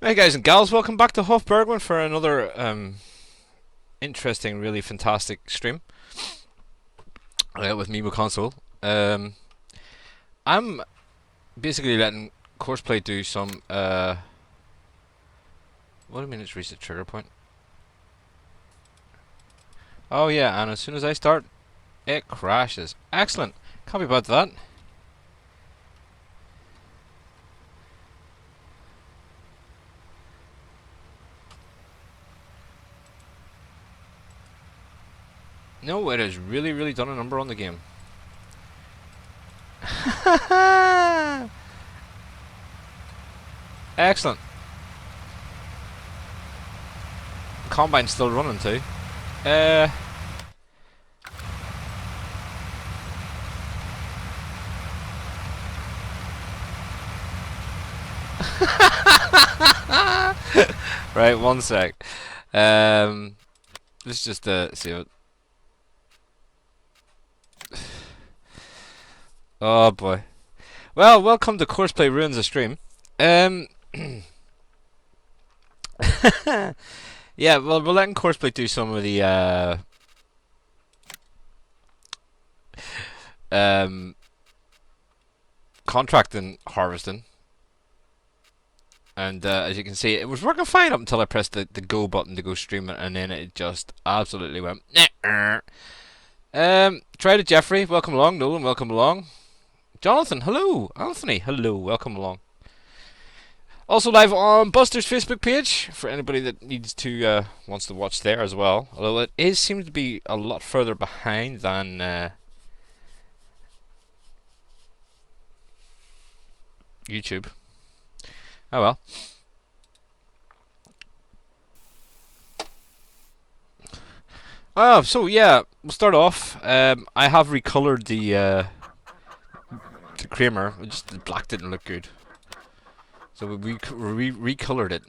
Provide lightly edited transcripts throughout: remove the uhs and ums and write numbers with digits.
Hey guys and gals, welcome back to Hoff Bergmann for another interesting, really fantastic stream with me, McConsole. I'm basically letting Courseplay do some. What do you mean it's reached the trigger point? Oh yeah, and as soon as I start, it crashes. Excellent. Can't be about that. No, it has really, really done a number on the game. Excellent. Combine's still running too. Right, one sec. Let's just see what. Oh boy. Well, welcome to Courseplay Ruins the Stream. Yeah, well, we're letting Courseplay do some of the contracting harvesting. And as you can see, it was working fine up until I pressed the go button to go stream it, and then it just absolutely went. Try to Jeffrey, welcome along. Nolan, welcome along. Jonathan, hello. Anthony, hello, welcome along. Also live on Buster's Facebook page for anybody that needs to wants to watch there as well. Although it is seems to be a lot further behind than YouTube. Oh well. Oh, so yeah, we'll start off. I have recolored the creamer. Just the black didn't look good, so we recolored it.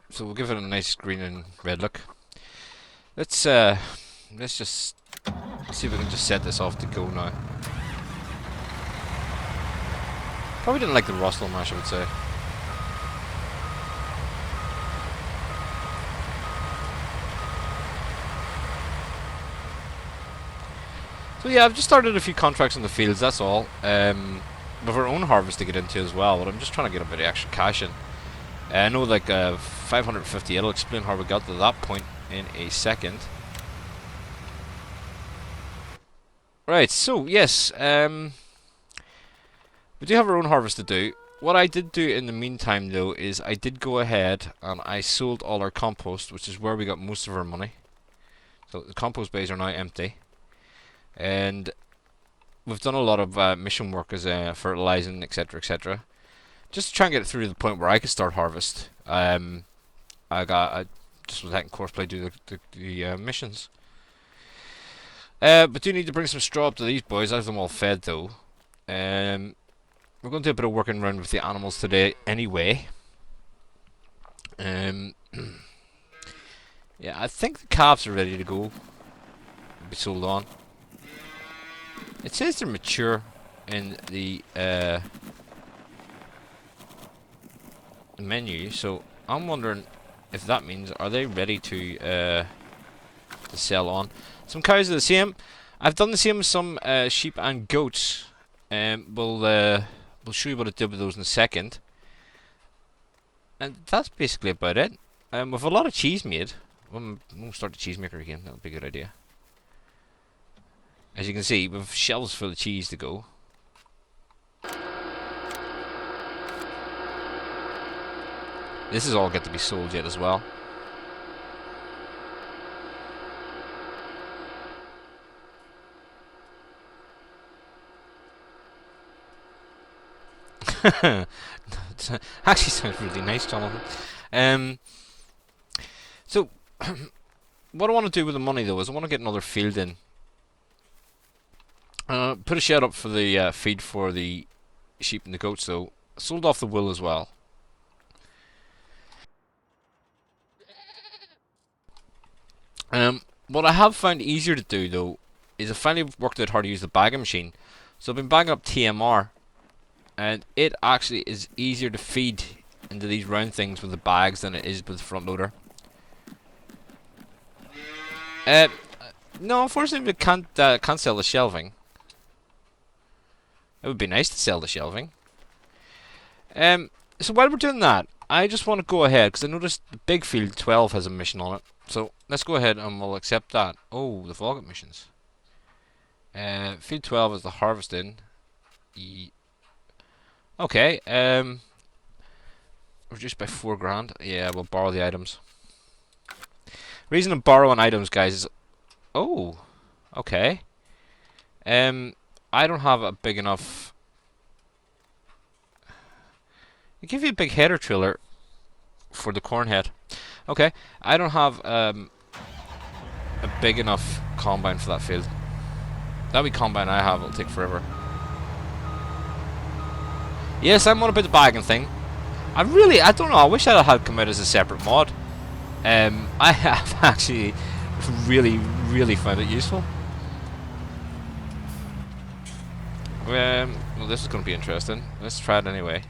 So we'll give it a nice green and red look. Let's just see if we can just set this off to go now. Probably didn't like the rustle mash, I would say. So yeah, I've just started a few contracts in the fields, that's all. With our own harvest to get into as well, but I'm just trying to get a bit of extra cash in. I know like 550, it'll explain how we got to that point in a second. Right, so yes, we do have our own harvest to do. What I did do in the meantime though is I did go ahead and I sold all our compost, which is where we got most of our money. So the compost bays are now empty. And we've done a lot of mission work as fertilizing, etc, etc. Just to try and get it through to the point where I could start harvest. I just was letting Courseplay do the missions. But do need to bring some straw up to these boys. I have them all fed though. We're going to do a bit of working around with the animals today anyway. Yeah, I think the calves are ready to go. Be sold on. It says they're mature in the menu, so I'm wondering if that means are they ready to sell on. Some cows are the same. I've done the same with some sheep and goats. We'll show you what I did with those in a second. And that's basically about it. With a lot of cheese made. We'll start the cheese maker again. That would be a good idea. As you can see, we've shelves full of cheese to go. This is all got to be sold yet as well. Actually sounds really nice, Jonathan. So, what I want to do with the money though is I want to get another field in. Put a shed up for the feed for the sheep and the goats though. Sold off the wool as well. What I have found easier to do though is I finally worked out how to use the bagging machine. So I've been banging up TMR, and it actually is easier to feed into these round things with the bags than it is with the front loader. No, unfortunately we can't sell the shelving. It would be nice to sell the shelving. So while we're doing that, I just want to go ahead, because I noticed the big field 12 has a mission on it. So let's go ahead and we'll accept that. Oh, the Vulcan missions. Field 12 is the harvesting. Okay, reduced by 4 grand. Yeah, we'll borrow the items. Reason I'm borrowing items, guys, is... Oh, okay. I don't have a big enough... They give you a big header trailer for the corn head. Okay, I don't have a big enough combine for that field. That wee combine I have will take forever. Yes, I'm on about the bagging thing. I don't know, I wish I had come out as a separate mod. I have actually really found it useful. Well, this is going to be interesting. Let's try it anyway.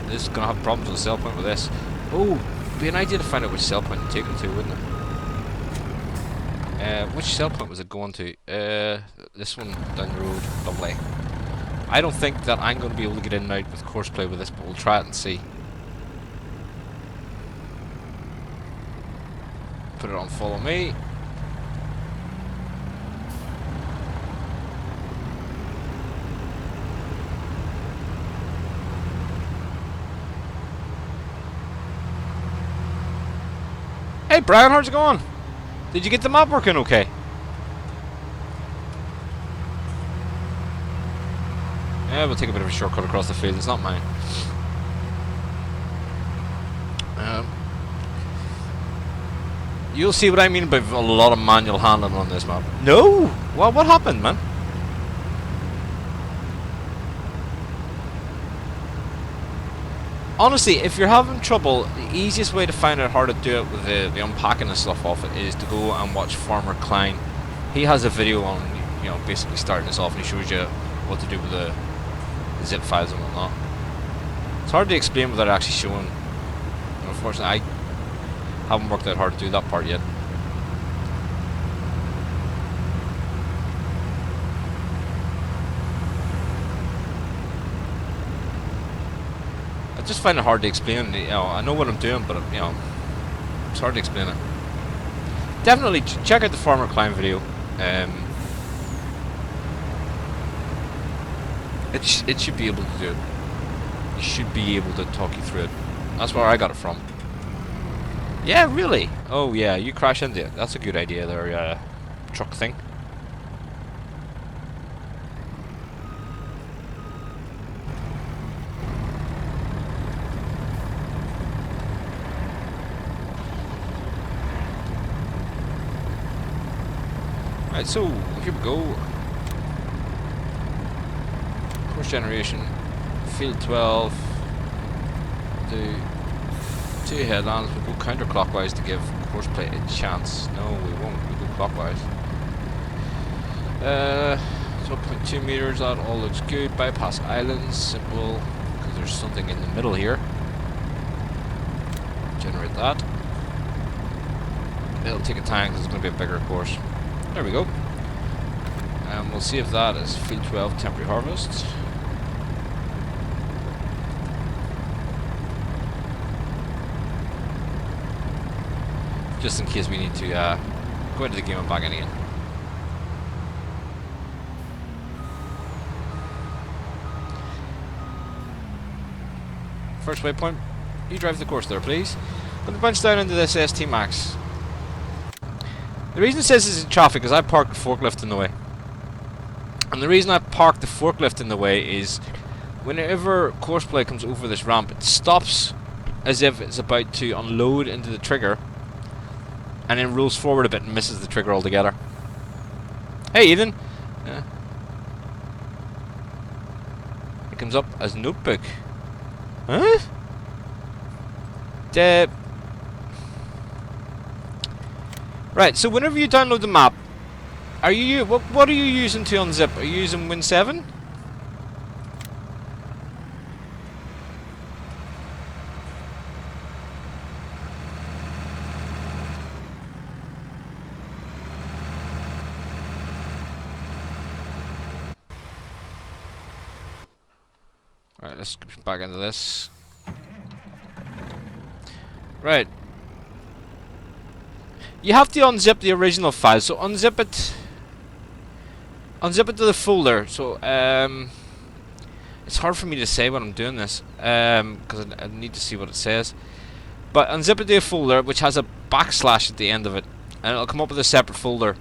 This is going to have problems with the sell point with this. Oh, it'd be an idea to find out which sell point to take it to, wouldn't it? Which sell point was it going to? This one down the road. Lovely. I don't think that I'm going to be able to get in and out with courseplay with this, but we'll try it and see. Put it on follow me. Hey Brian, how's it going? Did you get the map working okay? Yeah, we'll take a bit of a shortcut across the field, it's not mine. You'll see what I mean by a lot of manual handling on this map. No! Well, what happened, man? Honestly, if you're having trouble, the easiest way to find out how to do it with the unpacking and stuff off it is to go and watch Farmer Klein. He has a video on, you know, basically starting this off, and he shows you what to do with the zip files and whatnot. It's hard to explain without actually showing. Unfortunately, I haven't worked out how to do that part yet. I just find it hard to explain. You know, I know what I'm doing, but you know, it's hard to explain it. Definitely check out the Farmer Klein video. It should be able to do it. It should be able to talk you through it. That's where I got it from. Yeah, really? Oh yeah, you crash into it. That's a good idea there, truck thing. Right, so here we go. Course generation, field 12. Do 2 headlands. We'll go counterclockwise to give course play a chance. No, we won't. We'll go clockwise. 0.2 meters. That all looks good. Bypass islands. Simple, because there's something in the middle here. Generate that. It'll take a time because it's going to be a bigger course. There we go. And we'll see if that is field 12 temporary harvest. Just in case we need to go into the game and back in again. First waypoint, you drive the course there, please. Going to bunch down into this ST Max. The reason it says it's in traffic is I parked the forklift in the way. And the reason I parked the forklift in the way is whenever courseplay comes over this ramp, it stops as if it's about to unload into the trigger, and then rolls forward a bit and misses the trigger altogether. Hey Ethan! It comes up as notebook. Huh? Right, so whenever you download the map, are you what are you using to unzip? Are you using Win7? Right, let's get back into this. Right. You have to unzip the original file, so unzip it to the folder. So it's hard for me to say when I'm doing this, because I need to see what it says. But unzip it to a folder which has a backslash at the end of it, and it'll come up with a separate folder.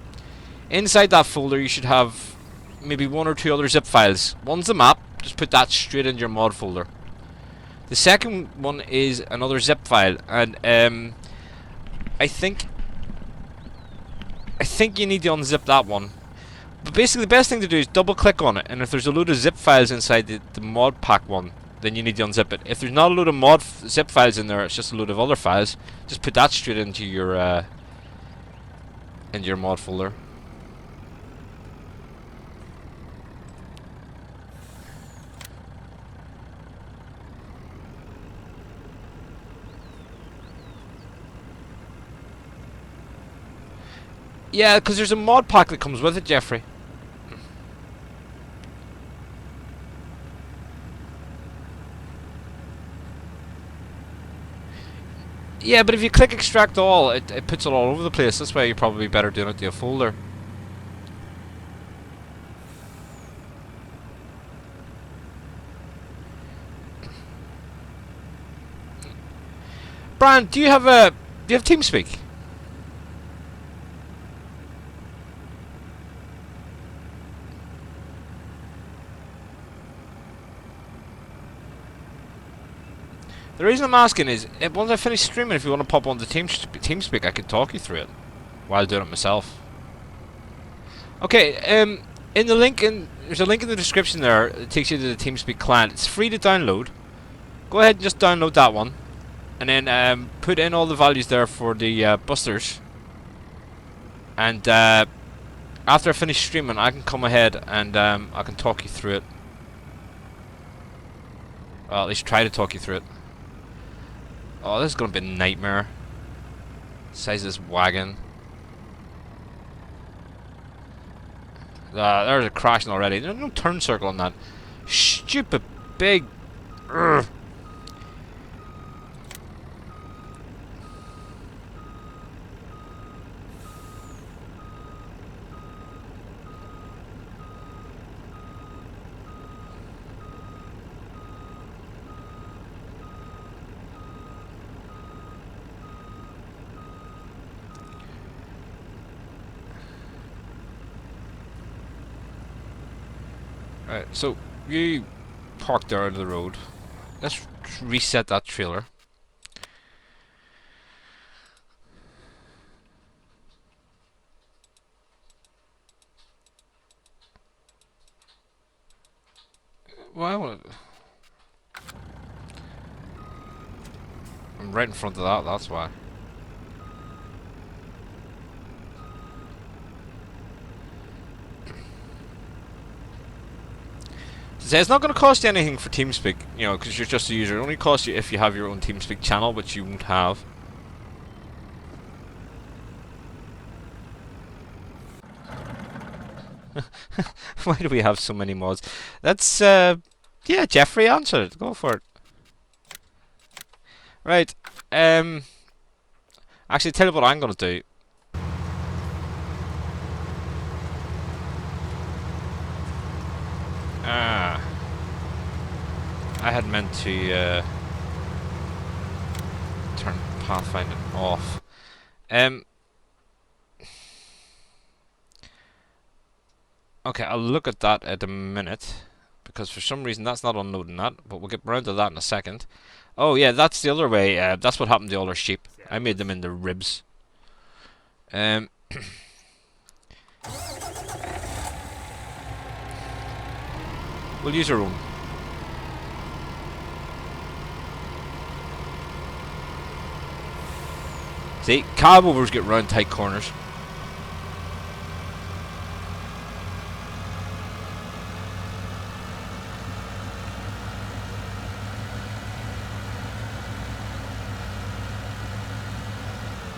Inside that folder you should have maybe 1 or 2 other zip files. One's the map, just put that straight into your mod folder. The second one is another zip file, and I think you need to unzip that one. But basically the best thing to do is double click on it, and if there's a load of zip files inside the mod pack one, then you need to unzip it. If there's not a load of zip files in there, it's just a load of other files, just put that straight into your mod folder. Yeah, because there's a mod pack that comes with it, Jeffrey. Yeah, but if you click extract all, it puts it all over the place. That's why you're probably better doing it to a folder. Brian, do you have TeamSpeak? The reason I'm asking is, once I finish streaming, if you want to pop on the TeamSpeak, I could talk you through it while doing it myself. Okay, in the link, there's a link in the description there that takes you to the TeamSpeak client. It's free to download. Go ahead and just download that one, and then put in all the values there for the busters. And after I finish streaming, I can come ahead and I can talk you through it. Well, at least try to talk you through it. Oh, this is going to be a nightmare. Size of this wagon. There's a crashing already. There's no turn circle on that. Stupid big... Urgh. Right, so you park there out of the road. Let's reset that trailer. Well, I'm right in front of that, that's why. It's not going to cost you anything for TeamSpeak, you know, because you're just a user. It only costs you if you have your own TeamSpeak channel, which you won't have. Why do we have so many mods? That's, yeah, Jeffrey, answer it. Go for it. Right, actually, tell you what I'm going to do. I had meant to turn pathfinding off. Okay, I'll look at that at a minute, because for some reason that's not unloading that, but we'll get round to that in a second. Oh yeah, that's the other way. That's what happened to all our sheep. I made them into ribs. We'll use our own. See, cab overs get round tight corners.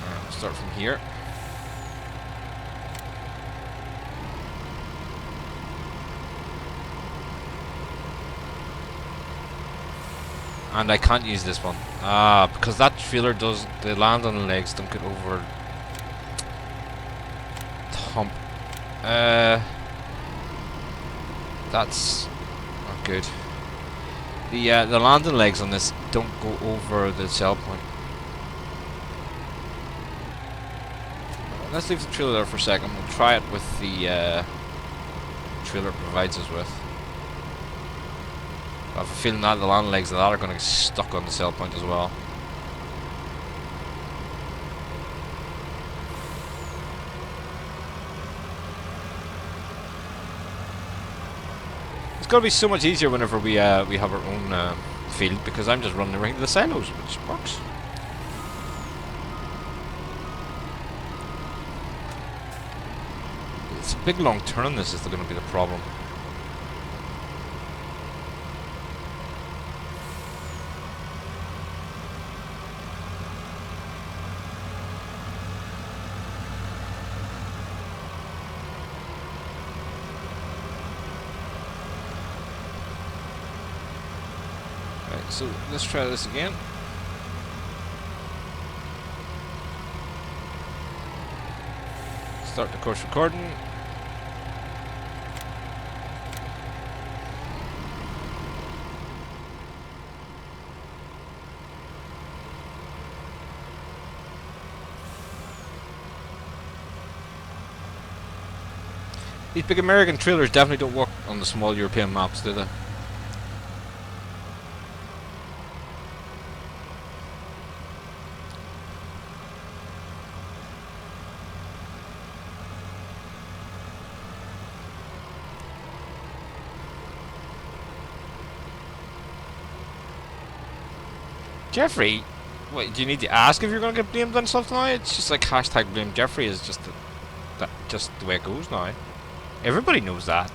We'll start from here. And I can't use this one. Because that trailer does, the land on the legs don't get over the hump. That's not good. The landing legs on this don't go over the sell point. Let's leave the trailer there for a second. We'll try it with the trailer it provides us with. I have a feeling that the land legs of that are going to get stuck on the sell point as well. It's going to be so much easier whenever we have our own field, because I'm just running around the silos, which works. It's a big long turn on this is going to be the problem. So let's try this again. Start the course recording. These big American trailers definitely don't work on the small European maps, do they? Jeffrey, what, do you need to ask if you're going to get blamed on something now? It's just like hashtag blame Jeffrey is just just the way it goes now. Everybody knows that.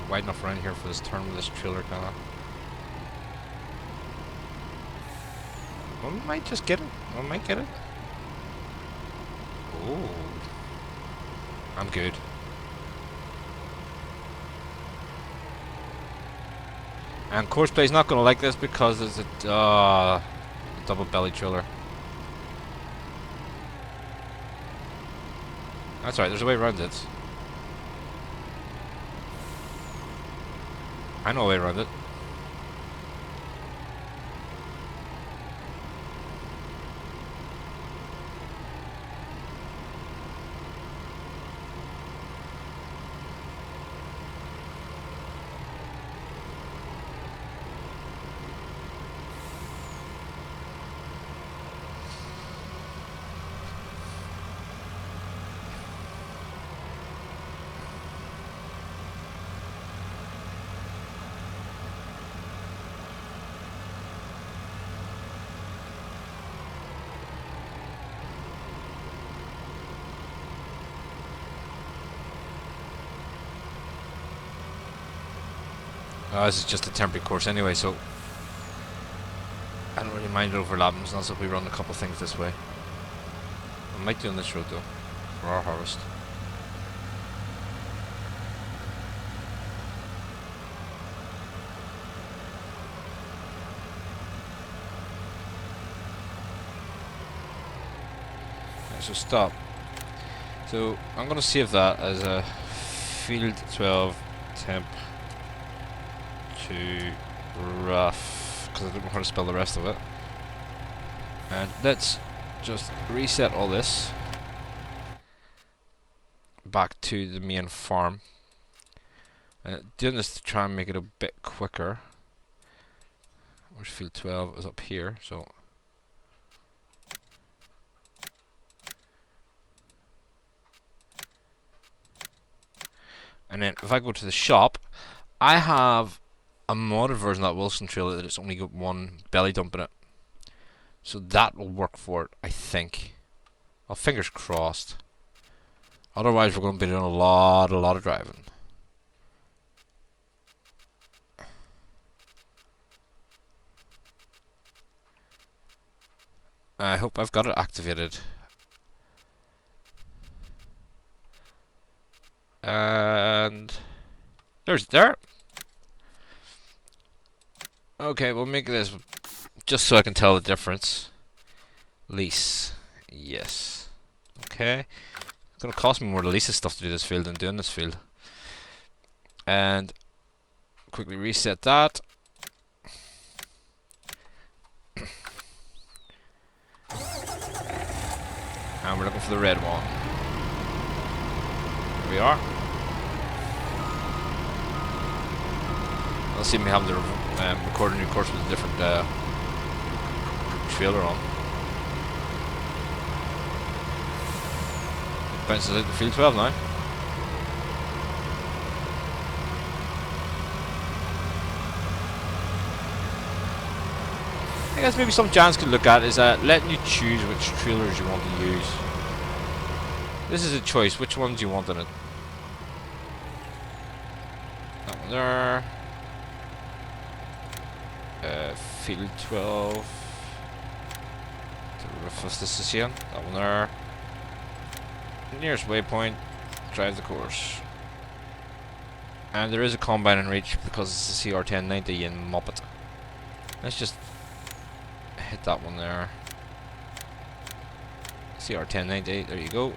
Wide enough around here for this turn with this trailer kinda. One might just get it. One might get it. Oh, I'm good. And Courseplay's not gonna like this because it's a double belly trailer. That's alright. There's a way around it. I know a way around it. This is just a temporary course anyway, so I don't really mind overlapping, as if we run a couple things this way. I might do on this road though, for our harvest. Okay, so stop. So I'm going to save that as a field 12 temp to rough, because I don't know how to spell the rest of it. And let's just reset all this back to the main farm. Doing this to try and make it a bit quicker. Where's field 12 is up here, so and then if I go to the shop, I have a modded version of that Wilson trailer that it's only got one belly dump in it. So that will work for it, I think. Well, fingers crossed. Otherwise, we're going to be doing a lot of driving. I hope I've got it activated. And there. Okay, we'll make this just so I can tell the difference. Lease. Yes. Okay. It's gonna cost me more to lease this stuff to do this field than doing this field. And quickly reset that. And we're looking for the red one. Here we are. Let's see me having to record a new course with a different trailer on. Bounces out the field 12 now. I guess maybe some Jans could look at is letting you choose which trailers you want to use. This is a choice. Which ones you want in it? That one there. Field 12. The roof of this is here. That one there. Nearest waypoint. Drive the course. And there is a combine in reach because it's a CR1090 in Moppet. Let's just hit that one there. CR1090, there you go.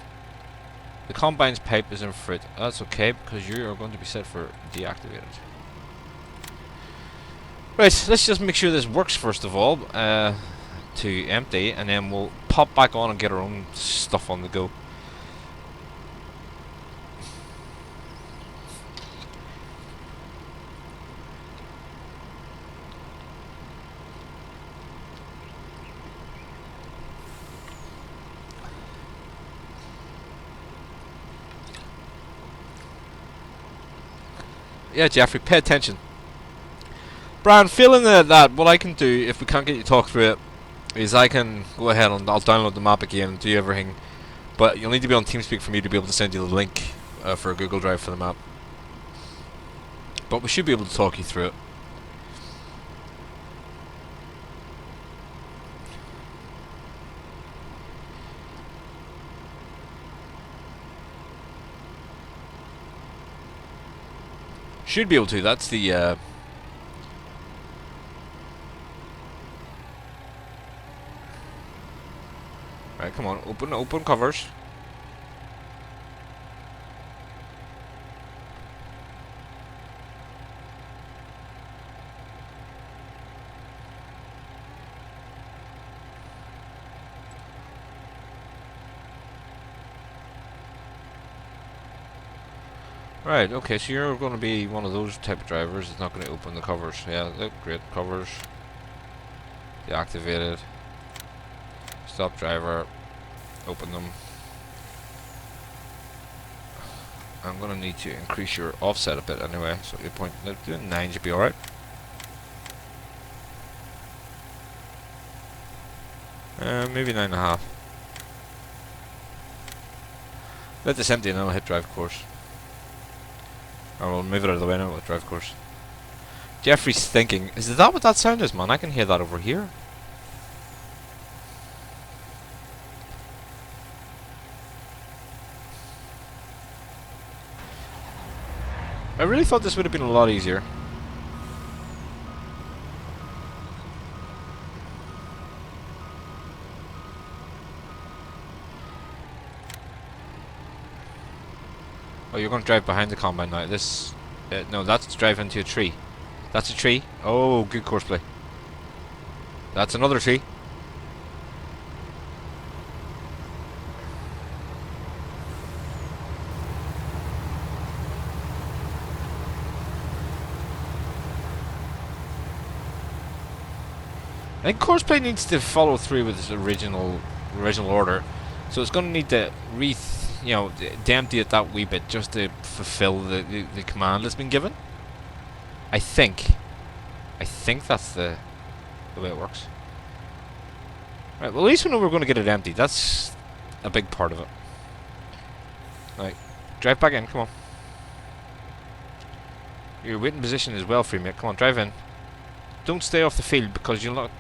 The combine's pipe is in fruit. That's okay because you are going to be set for deactivated. Right, let's just make sure this works first of all, to empty, and then we'll pop back on and get our own stuff on the go. Yeah, Jeffrey, pay attention. Brian, feeling that what I can do, if we can't get you to talk through it, is I can go ahead and I'll download the map again and do everything. But you'll need to be on TeamSpeak for me to be able to send you the link for a Google Drive for the map. But we should be able to talk you through it. Should be able to. That's the right, come on, open covers. Right, okay, so you're going to be one of those type of drivers that's not going to open the covers. Yeah, look, great, covers. Deactivated. Stop driver. Open them. I'm going to need to increase your offset a bit anyway, so you're doing 9 should be alright. Maybe 9.5. Let this empty and then I'll hit drive course. Or we'll move it out of the way now with drive course. Jeffrey's thinking, is that what that sound is, man? I can hear that over here. I really thought this would have been a lot easier. Oh, you're going to drive behind the combine now. This... no, that's drive into a tree. That's a tree. Oh, good course play. That's another tree. think Courseplay needs to follow through with its original order, so it's going to need to empty it that wee bit just to fulfill the command that's been given. I think that's the way it works. Right, well, at least we know we're going to get it empty. That's a big part of it. Right, drive back in, come on. Your waiting position is well free, mate. Come on, drive in. Don't stay off the field because you'll not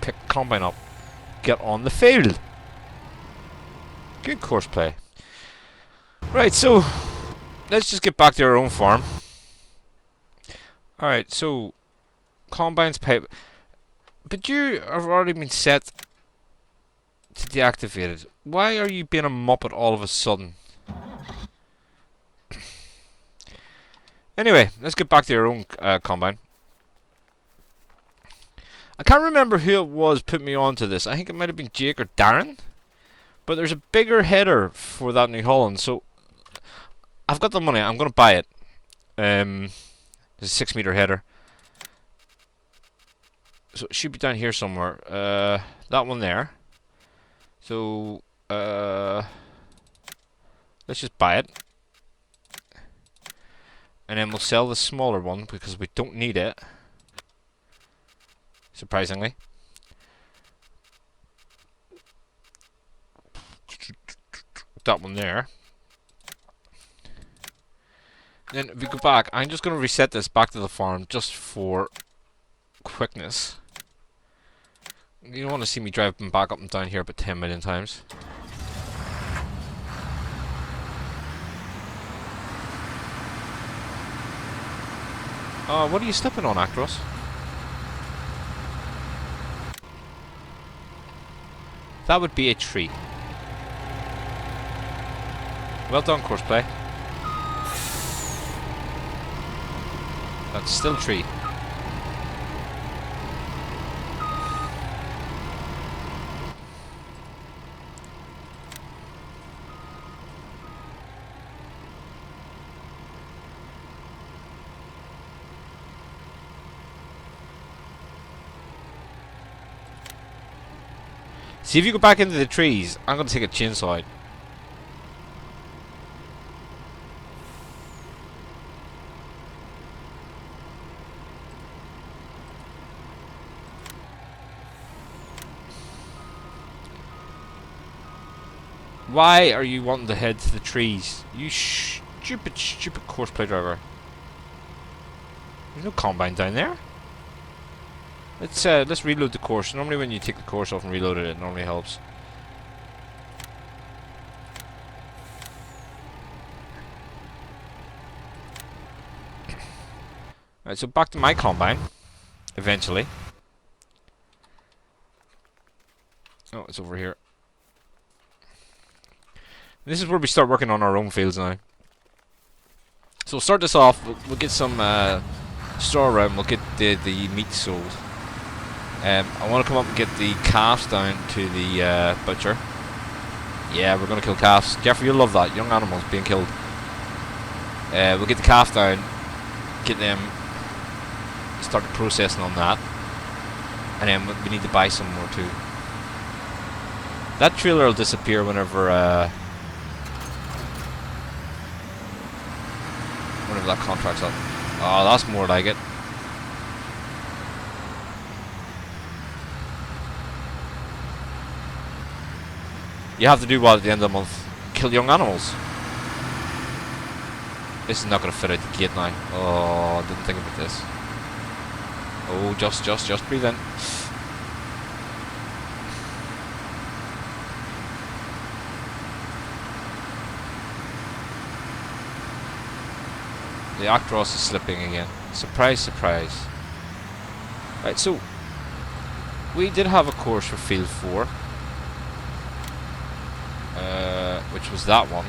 pick combine up. Get on the field. Good Courseplay. Right, so let's just get back to our own farm. Alright, so combine's pipe. But you have already been set to deactivate it. Why are you being a muppet all of a sudden? Anyway, let's get back to our own combine. I can't remember who it was put me onto this. I think it might have been Jake or Darren. But there's a bigger header for that New Holland, so I've got the money. I'm going to buy it. There's a 6-meter header. So it should be down here somewhere. That one there. So let's just buy it. And then we'll sell the smaller one because we don't need it. Surprisingly. That one there. Then if we go back, I'm just going to reset this back to the farm just for quickness. You don't want to see me driving back up and down here about 10 million times. What are you stepping on, Actros? That would be a tree. Well done, Courseplay. That's still a tree. See, if you go back into the trees, I'm going to take a chainsaw out. Why are you wanting to head to the trees? You stupid Courseplay driver. There's no combine down there. Let's reload the course. Normally when you take the course off and reload it, it normally helps. Alright, so back to my combine. Eventually. Oh, it's over here. This is where we start working on our own fields now. So we'll start this off. We'll get some straw around. We'll get the meat sold. I want to come up and get the calves down to the butcher. Yeah, we're going to kill calves. Jeffrey, you'll love that. Young animals being killed. We'll get the calf down. Get them. Start the processing on that. And then we need to buy some more too. That trailer will disappear whenever that contract's up. Oh, that's more like it. You have to do what at the end of the month? Kill young animals. This is not going to fit out the gate now. Oh, I didn't think about this. Oh, just breathe in. The Actros is slipping again. Surprise, surprise. Right, so we did have a course for Field 4. Which was that one.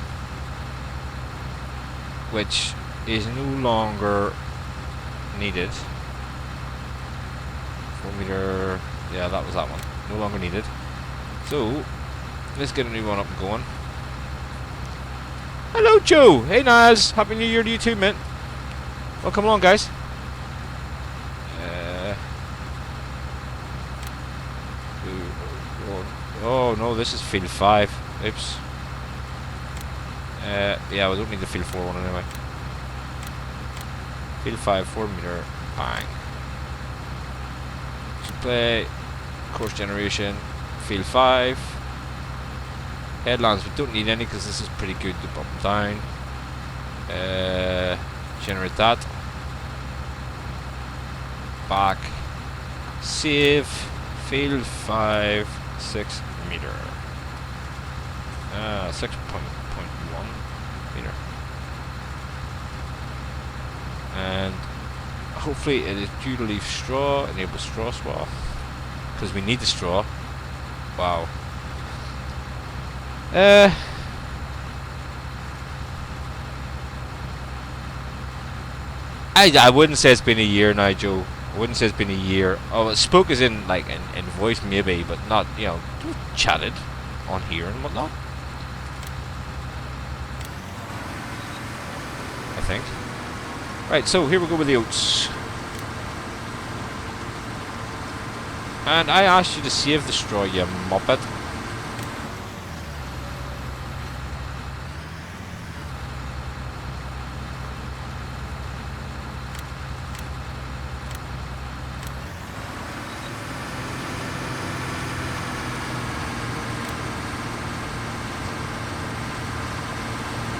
Which is no longer needed. 4 meter. Yeah, that was that one. No longer needed. So let's get a new one up and going. Hello, Joe. Hey, Naz. Happy New Year to you too, mate. Well, come along, guys. Oh no, this is field 5. Oops. Yeah, we don't need the field 4 one anyway. Field 5, 4 meter, bang. Display, course generation, field 5. Headlands, we don't need any because this is pretty good to bump down. Generate that. Back. Save. Field 5, 6 meter. 6.1 meter. And hopefully it is due to leave straw, enable straw swap. Because we need the straw. Wow. I wouldn't say it's been a year now, Joe. I wouldn't say it's been a year. Oh, spoke as in like in voice maybe, but not, you know, chatted on here and whatnot. I think. Right, so here we go with the oats. And I asked you to save the straw, you muppet.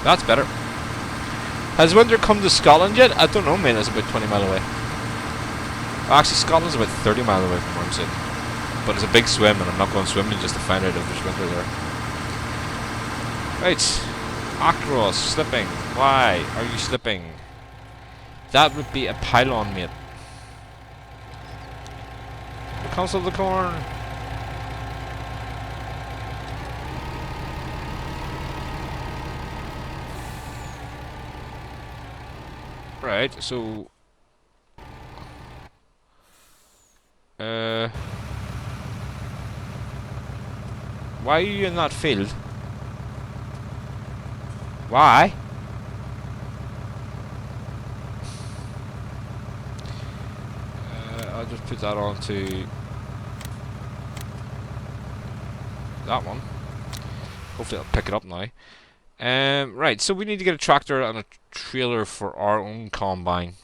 That's better. Has winter come to Scotland yet? I don't know, man. It's about 20 miles away. Well, actually, Scotland's about 30 miles away from where I'm sitting. But it's a big swim, and I'm not going swimming just to find out if there's winter there. Right. Acros, slipping. Why are you slipping? That would be a pylon, mate. McConsole the corn. Right, so why are you in that field? Why? I'll just put that on to that one. Hopefully I'll pick it up now. Right, so we need to get a tractor and a trailer for our own combine.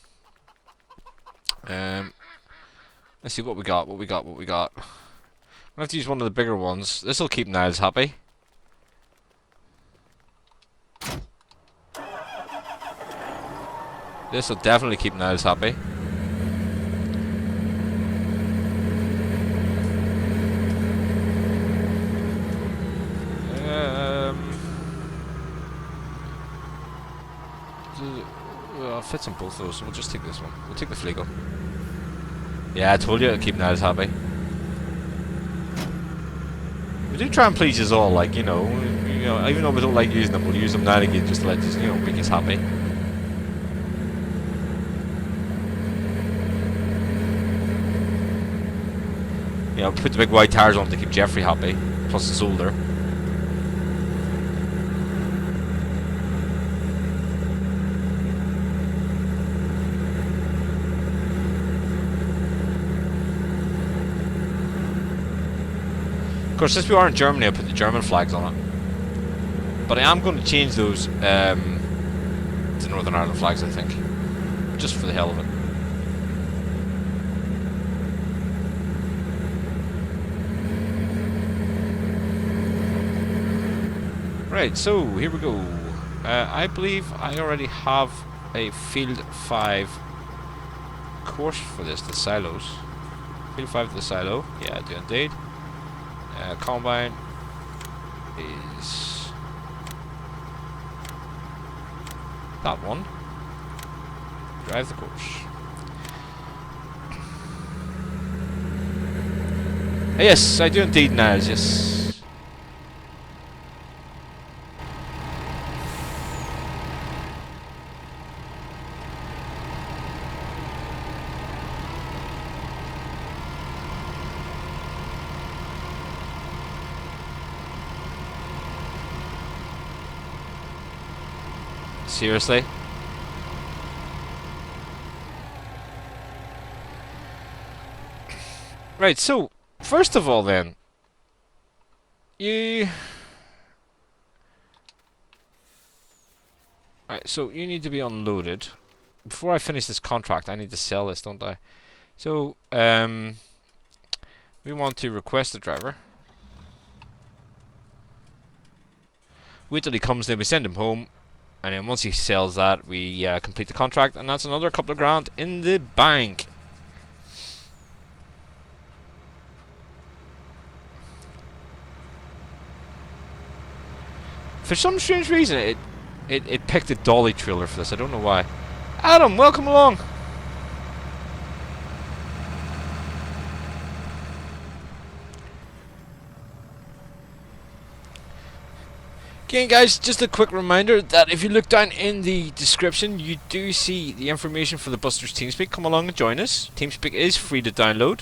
Let's see what we got. I'm gonna have to use one of the bigger ones. This will keep Niles happy. This will definitely keep Niles happy. I'll fit on both of those, so we'll just take this one. We'll take the Fleagle. Yeah, I told you it'll keep Niles happy. We do try and please us all, like, you know, even though we don't like using them, we'll use them now and again just to let us, you know, make us happy. You know, put the big white tires on to keep Jeffrey happy, plus it's older. Of course, since we are in Germany, I'll put the German flags on it. But I am going to change those to Northern Ireland flags, I think. Just for the hell of it. Right, so here we go. I believe I already have a Field 5 course for this, the silos. Field 5 to the silo. Yeah, I do indeed. Combine is that one. Drive the course. Yes, I do indeed, Niles, yes. Seriously? Right, so, first of all then, You... Right, so you need to be unloaded. Before I finish this contract, I need to sell this, don't I? So, we want to request the driver. Wait till he comes, then we send him home. And then once he sells that, we complete the contract. And that's another couple of grand in the bank. For some strange reason, it picked a dolly trailer for this. I don't know why. Adam, welcome along. Again, guys, just a quick reminder that if you look down in the description, you do see the information for the Busters TeamSpeak. Come along and join us. TeamSpeak is free to download.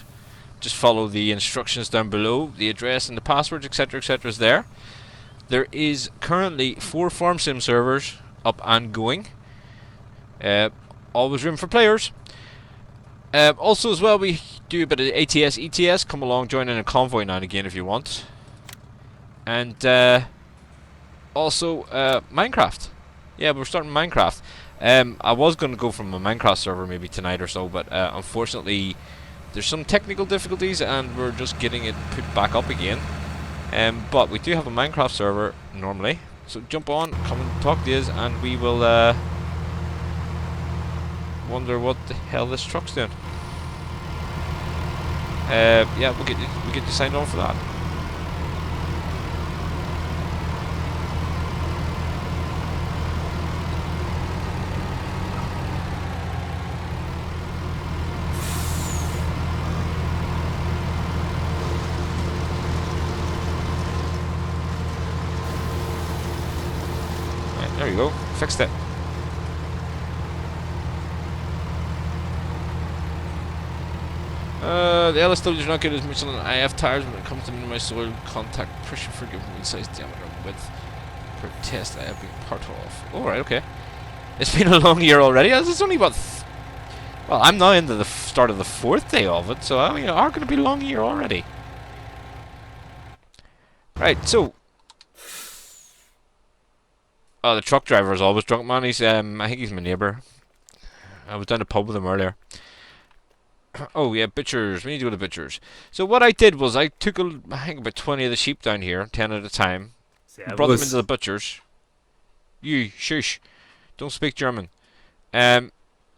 Just follow the instructions down below. The address and the passwords, etc., etc., is there. There is currently 4 farm sim servers up and going. Always room for players. Also, as well, we do a bit of ATS, ETS. Come along, join in a convoy now and again if you want. And also, Minecraft. Yeah, we're starting Minecraft. I was going to go from a Minecraft server maybe tonight or so, but unfortunately there's some technical difficulties and we're just getting it put back up again. But we do have a Minecraft server normally, so jump on, come and talk to us, and we will wonder what the hell this truck's doing. Yeah, we'll get you signed on for that. There you go, fixed it. The LSW is not good as much on IF tires when it comes to minimize soil contact pressure for given wheel size, diameter, and width per test I have been part of. Alright, okay. It's been a long year already. It's only about... well, I'm now into the start of the 4th day of it, so I mean, it's going to be a long year already. Right, so... oh, the truck driver is always drunk, man. He's, I think he's my neighbour. I was down the pub with him earlier. Oh, yeah, butchers. We need to go to butchers. So what I did was I took, I think, about 20 of the sheep down here, 10 at a time. Brought them into the butchers. You, shush. Don't speak German. Then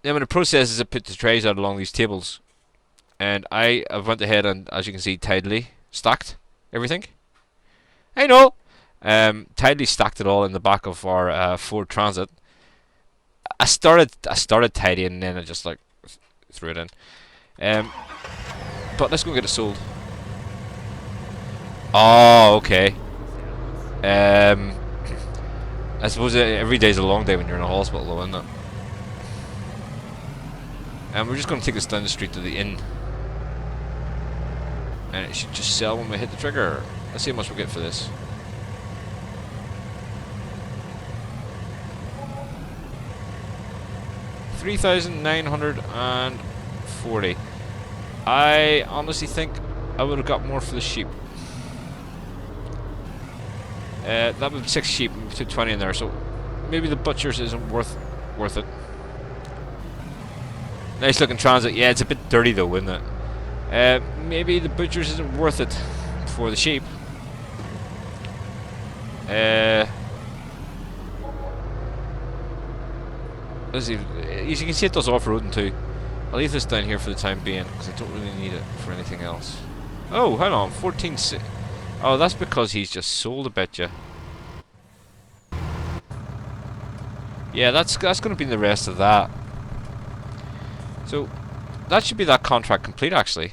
when the process is, I put the trays out along these tables. And I went ahead and, as you can see, tidily stacked everything. I know! Tidily stacked it all in the back of our Ford Transit. I started tidying and then I just like threw it in. But let's go get it sold. Oh, okay. I suppose every day's a long day when you're in a hospital, though, isn't it? And we're just going to take this down the street to the inn. And it should just sell when we hit the trigger. Let's see how much we get for this. $3,940. I honestly think I would have got more for the sheep. That would be 6 sheep, we took 20 in there, so maybe the butchers isn't worth it. Nice looking Transit. Yeah, it's a bit dirty though, isn't it? Maybe the butchers isn't worth it for the sheep. Let's see. As you can see, it does off-roading too. I'll leave this down here for the time being because I don't really need it for anything else. Oh, hang on, 14. Oh, that's because he's just sold a bit, yeah. Yeah, that's going to be the rest of that. So that should be that contract complete, actually.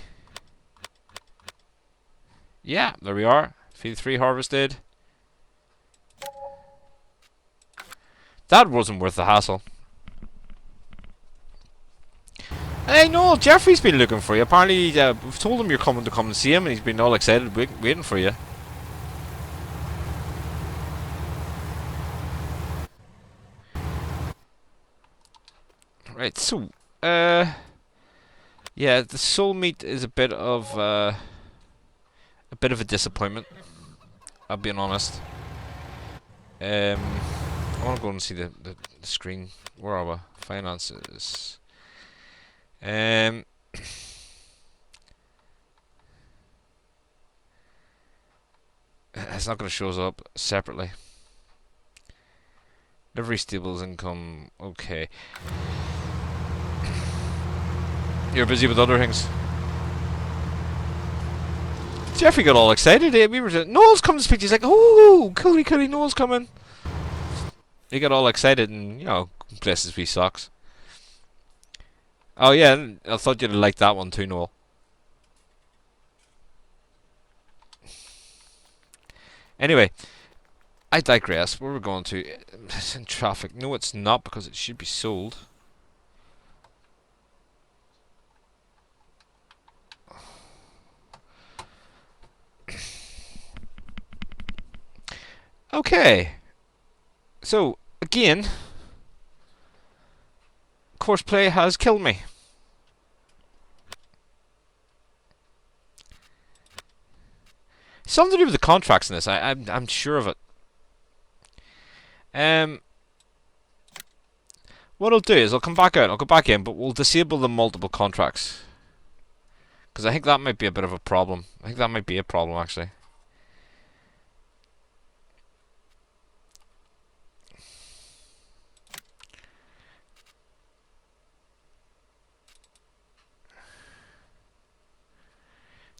Yeah, there we are. Feed 3 harvested. That wasn't worth the hassle. Hey, no, Jeffrey's been looking for you. Apparently, we've told him you're coming to come and see him, and he's been all excited, waiting for you. Right, so, yeah, the soul meat is a bit of a disappointment. I'm being honest. I want to go and see the screen. Where are we? Finances. It's not going to show us up separately. Livery stables income. Okay. You're busy with other things. Jeffrey got all excited. We were saying, Noel's coming to speak. He's like, oh, coolie, Noel's coming. He got all excited and, you know, bless his wee socks. Oh, yeah, I thought you'd like that one too, Noel. Anyway, I digress. Where we're going to? It's in traffic. No, it's not, because it should be sold. Okay. So, again, Courseplay has killed me. Something to do with the contracts in this. I'm sure of it. What I'll do is I'll come back out. I'll go back in, but we'll disable the multiple contracts, because I think that might be a bit of a problem. I think that might be a problem, actually.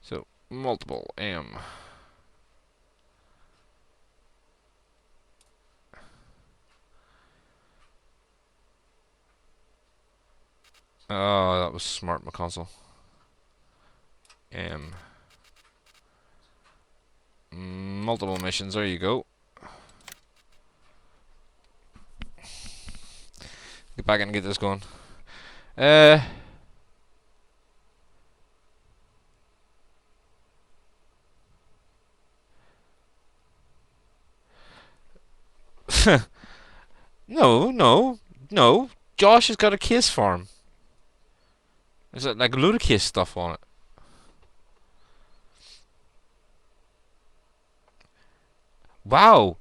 So, multiple M. Oh, that was smart, McConsole. Multiple missions, there you go. Get back in and get this going. No. Josh has got a case farm. There's like a load of case stuff on it. Wow,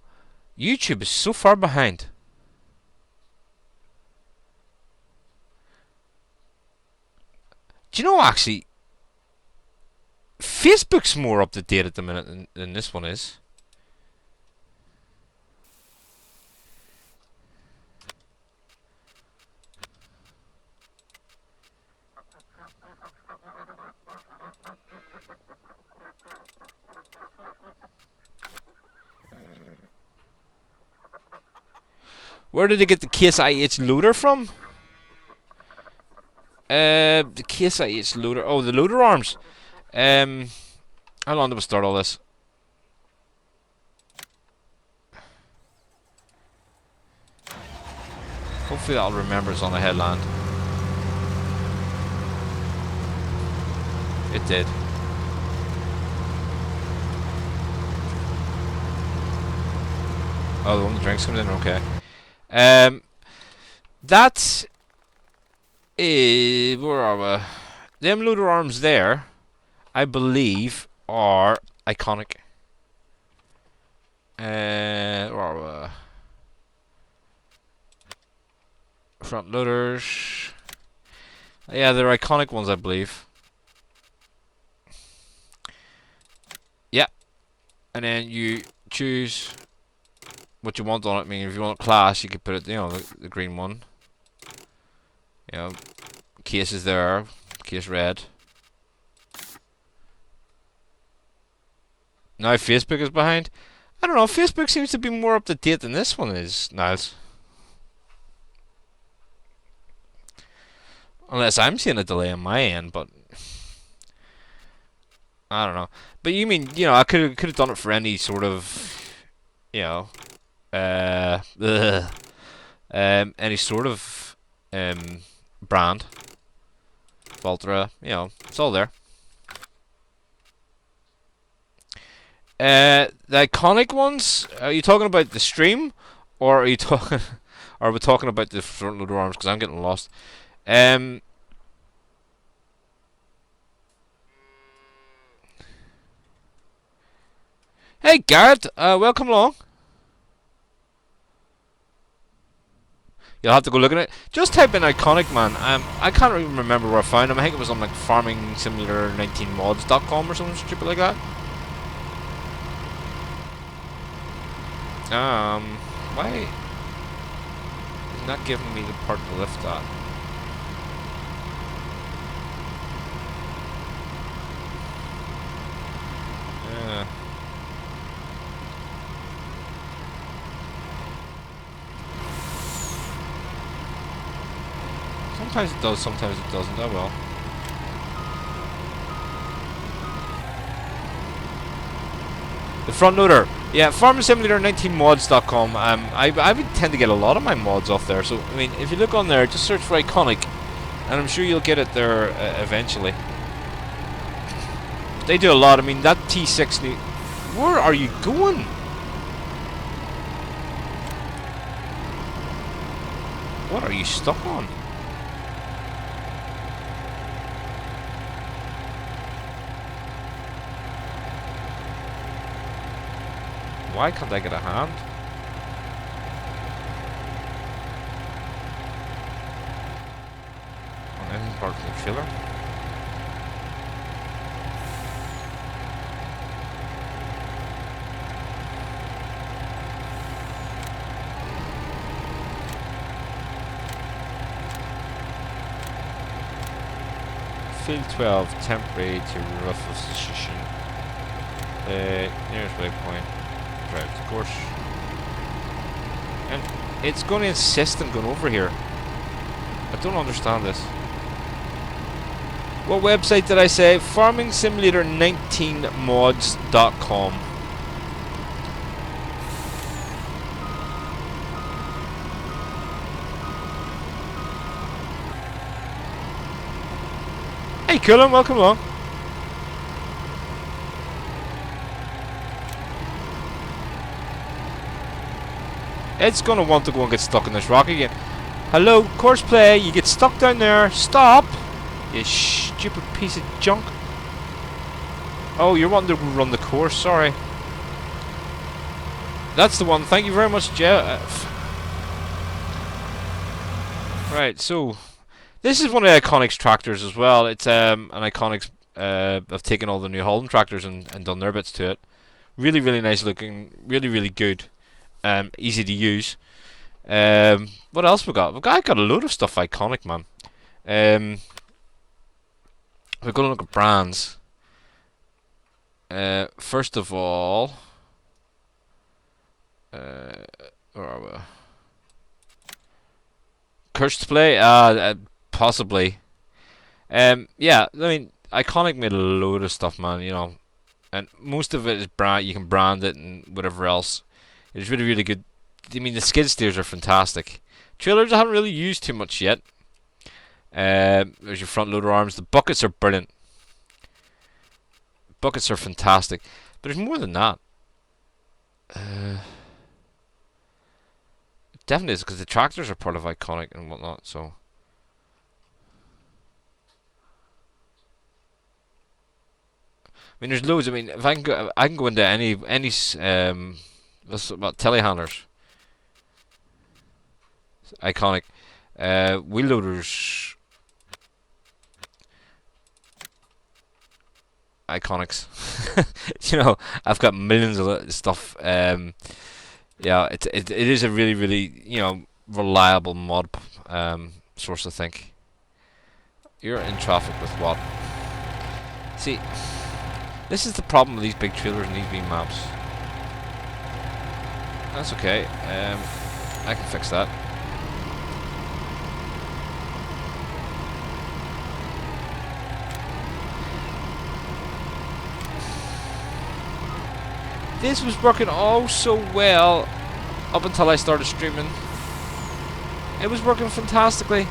YouTube is so far behind. Do you know, actually, Facebook's more up to date at the minute than this one is. Where did they get the Case IH loader from? The Case IH loader. Oh, the loader arms. How long did we start all this? Hopefully that'll remember it's on the headland. It did. Oh, the one the drinks coming in? Okay. That's... where are we? Them loader arms there, I believe, are iconic. Where are we? Front loaders. Yeah, they're iconic ones, I believe. Yeah. And then you choose what you want on it. I mean, if you want class, you could put it, you know, the green one. You know, case is there, case red. Now Facebook is behind. I don't know, Facebook seems to be more up to date than this one is, Niles. Unless I'm seeing a delay on my end, but I don't know. But you mean, you know, I could have done it for any sort of, you know, any sort of brand. Valtra, you know, it's all there. The iconic ones, are you talking about the stream, or are you talking, are we talking about the front loader arms? Because I'm getting lost. Hey Garrett, welcome along. You'll have to go look at it. Just type in Iconic Man. I can't even remember where I found him. I think it was on like farmingsimulator19mods.com or something stupid like that. Why is not giving me the part to lift that? Yeah. Sometimes it does, sometimes it doesn't. Oh well. The front loader. Yeah, farmingsimulator19mods.com. I tend to get a lot of my mods off there. So I mean, if you look on there, just search for Iconic, and I'm sure you'll get it there eventually. They do a lot. I mean, that T6 new. Where are you going? What are you stuck on? Why can't I get a hand? On any part of the trailer? Field 12, temporary to rough position. Nearest waypoint. Drive the course. And it's going to insist on going over here. I don't understand this. What website did I say? farmingsimulator19mods.com. Hey Cullen, welcome along. It's gonna want to go and get stuck in this rock again. Hello, course play, you get stuck down there. Stop! You stupid piece of junk. Oh, you're wanting to run the course, sorry. That's the one, thank you very much, Jeff. Right, so this is one of the Iconics tractors as well. It's an Iconics. I've taken all the New Holland tractors and done their bits to it. Really, really nice looking. Really, really good. Easy to use. What else we got? I got a load of stuff Iconic, man. We're gonna look at brands. First of all, where are we? Cursed Play? Possibly. Yeah, I mean, Iconic made a load of stuff, man, you know. And most of it is brand, you can brand it and whatever else. It's really, really good. I mean, the skid steers are fantastic. Trailers I haven't really used too much yet. There's your front loader arms. The buckets are brilliant. Buckets are fantastic. But there's more than that. Definitely is, because the tractors are part of Iconic and whatnot, so. I mean, there's loads. I mean, if I can go into any what telehandlers. Iconic. Wheel loaders. Iconics. You know, I've got millions of stuff. Yeah, it is a really, really, you know, reliable mod source, I think. You're in traffic with what? See, this is the problem with these big trailers and these beam maps. That's okay. I can fix that. This was working oh so well up until I started streaming. It was working fantastically.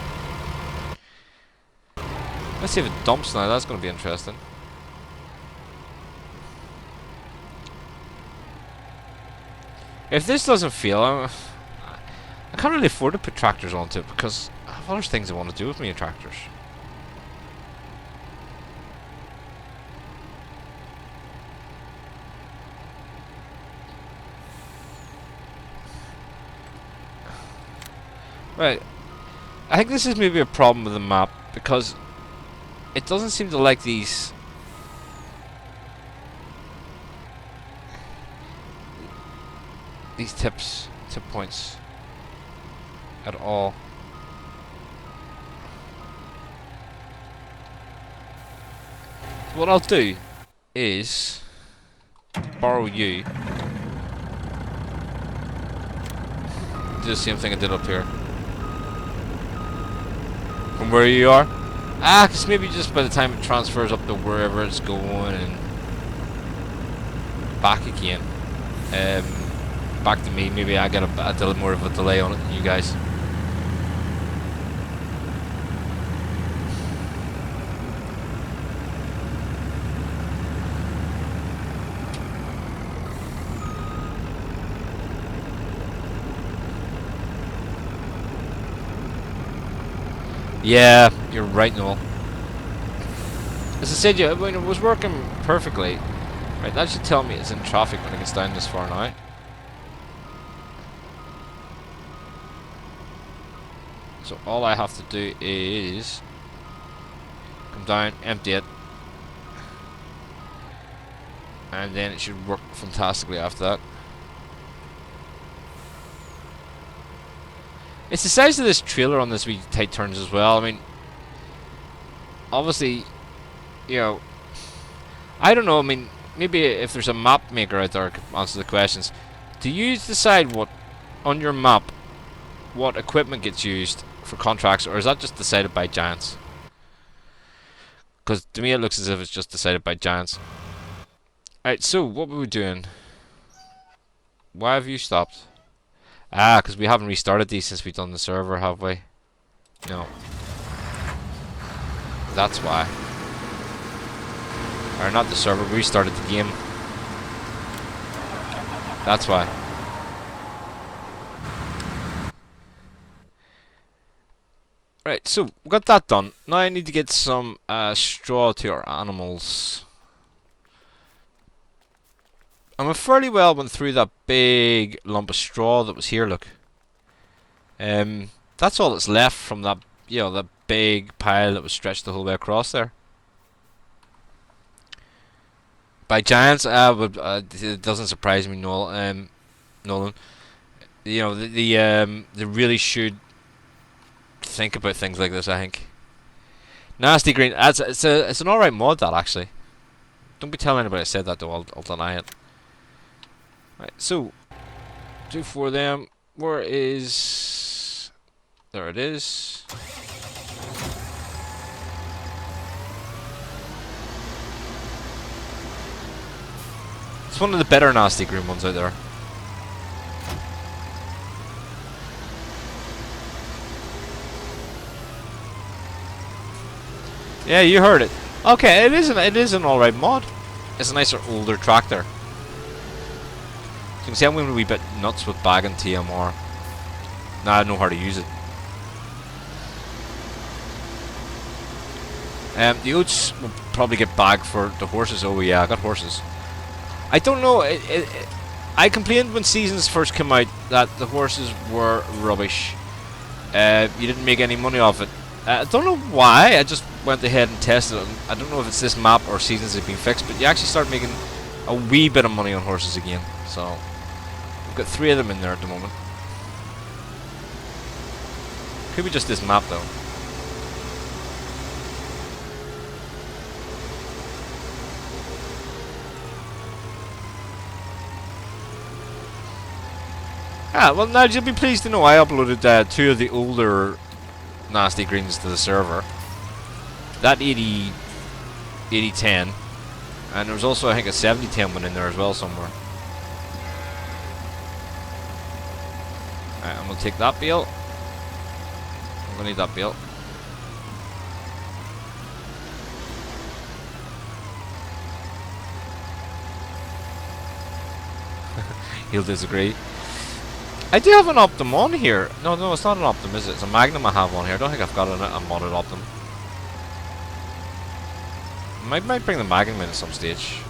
Let's see if it dumps now. That's going to be interesting. If this doesn't fail, I can't really afford to put tractors onto it because I have other things I want to do with my tractors. Right. I think this is maybe a problem with the map because it doesn't seem to like these tip points at all. So what I'll do is borrow you. Do the same thing I did up here. From where you are? Ah, because maybe just by the time it transfers up to wherever it's going and back again. Back to me, maybe I get a little more of a delay on it than you guys. Yeah, you're right, Noel. As I said, yeah, when it was working perfectly. Right, that should tell me it's in traffic when it gets down this far now. So all I have to do is come down, empty it, and then it should work fantastically after that. It's the size of this trailer on this wee tight turns as well. I mean, obviously, you know, I don't know. I mean, maybe if there's a map maker out there, could answer the questions. Do you decide what on your map what equipment gets used for contracts, or is that just decided by Giants? Because to me, it looks as if it's just decided by Giants. Alright, so what were we doing? Why have you stopped? Ah, because we haven't restarted these since we've done the server, have we? No. That's why. Or not the server, we restarted the game. That's why. Right, so we got that done. Now I need to get some straw to our animals. And we fairly well went through that big lump of straw that was here, look. That's all that's left from that, you know, that big pile that was stretched the whole way across there. By giants, it doesn't surprise me, Nolan. You know, they really should think about things like this, I think. Nasty green, it's an alright mod, that, actually. Don't be telling anybody I said that, though, I'll deny it. Right, so 2 for them. Where is? There it is. It's one of the better nasty green ones out there. Yeah, you heard it. Okay, it is an alright mod. It's a nicer older tractor. You can see I'm going a wee bit nuts with bagging TMR. Now I know how to use it. The oats will probably get bagged for the horses. Oh yeah, I got horses. I don't know. I complained when seasons first came out that the horses were rubbish. You didn't make any money off it. I don't know why. I just went ahead and tested it. I don't know if it's this map or seasons have been fixed, but you actually start making a wee bit of money on horses again. So we've got 3 of them in there at the moment. Could be just this map though. Ah, well now you'll be pleased to know I uploaded 2 of the older nasty greens to the server. That 8010, and there was also I think a 7010 one in there as well somewhere. Alright, I'm gonna take that bale. I'm gonna need that bale. He'll disagree. I do have an Optim on here. No, it's not an Optim, is it? It's a Magnum I have on here. I don't think I've got a modded Optim. Might bring the Magnum in at some stage.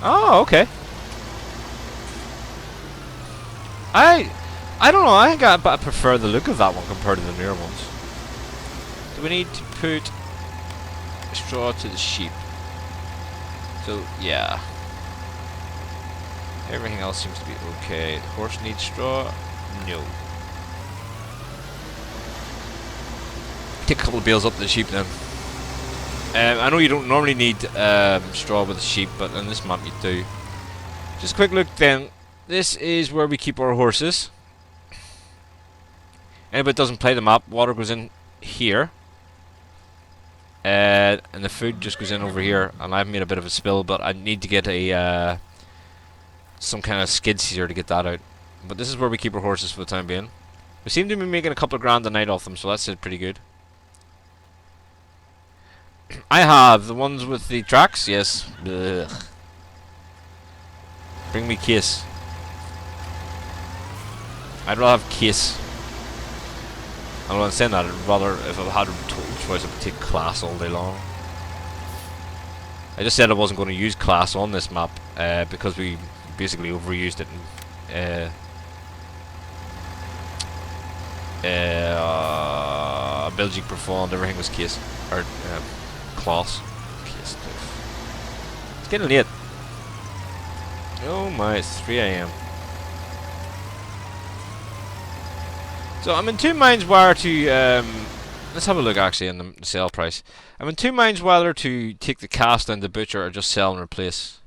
Oh, okay. I don't know. I think I prefer the look of that one compared to the newer ones. Do we need to put straw to the sheep? So yeah, everything else seems to be okay. The horse needs straw. No. Take a couple of bales up to the sheep then. I know you don't normally need straw with the sheep, but on this map you do. Just a quick look then. This is where we keep our horses. Anybody that doesn't play the map, water goes in here. And the food just goes in over here. And I've made a bit of a spill, but I need to get a some kind of skid steer to get that out. But this is where we keep our horses for the time being. We seem to be making a couple of grand a night off them, so that's pretty good. I have the ones with the tracks, yes. Ugh. Bring me Kiss. I'd rather have Kiss. I'm not saying that. I'd rather, if I had a total choice, I would take Class all day long. I just said I wasn't going to use Class on this map because we basically overused it. Belgique Profonde, everything was Kiss. Or Class. Kiss. It's getting late. Oh my, it's 3 AM. So I'm in two minds whether to let's have a look actually in the sale price. I'm in two minds whether to take the cast down the butcher or just sell and replace.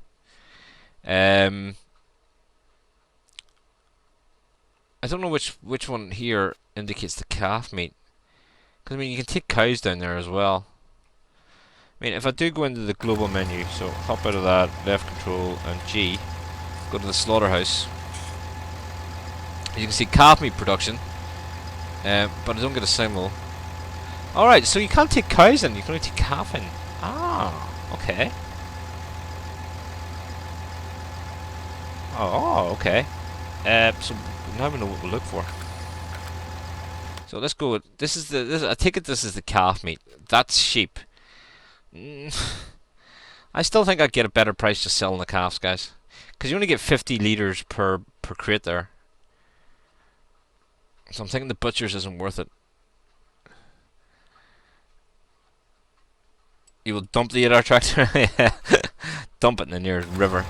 I don't know which one here indicates the calf meat. Because I mean you can take cows down there as well. I mean if I do go into the global menu, so hop out of that, left control and G, go to the slaughterhouse. You can see calf meat production. But I don't get a symbol. Alright, so you can't take cows in, you can only take calf in. Ah, okay. Oh, okay. So now we know what we'll look for. So let's go with, I take it this is the calf meat. That's sheep. I still think I'd get a better price just selling the calves, guys. Because you only get 50 litres per crate there. So I'm thinking the butchers isn't worth it. You will dump the 8-hour tractor? Yeah. Dump it in the nearest river.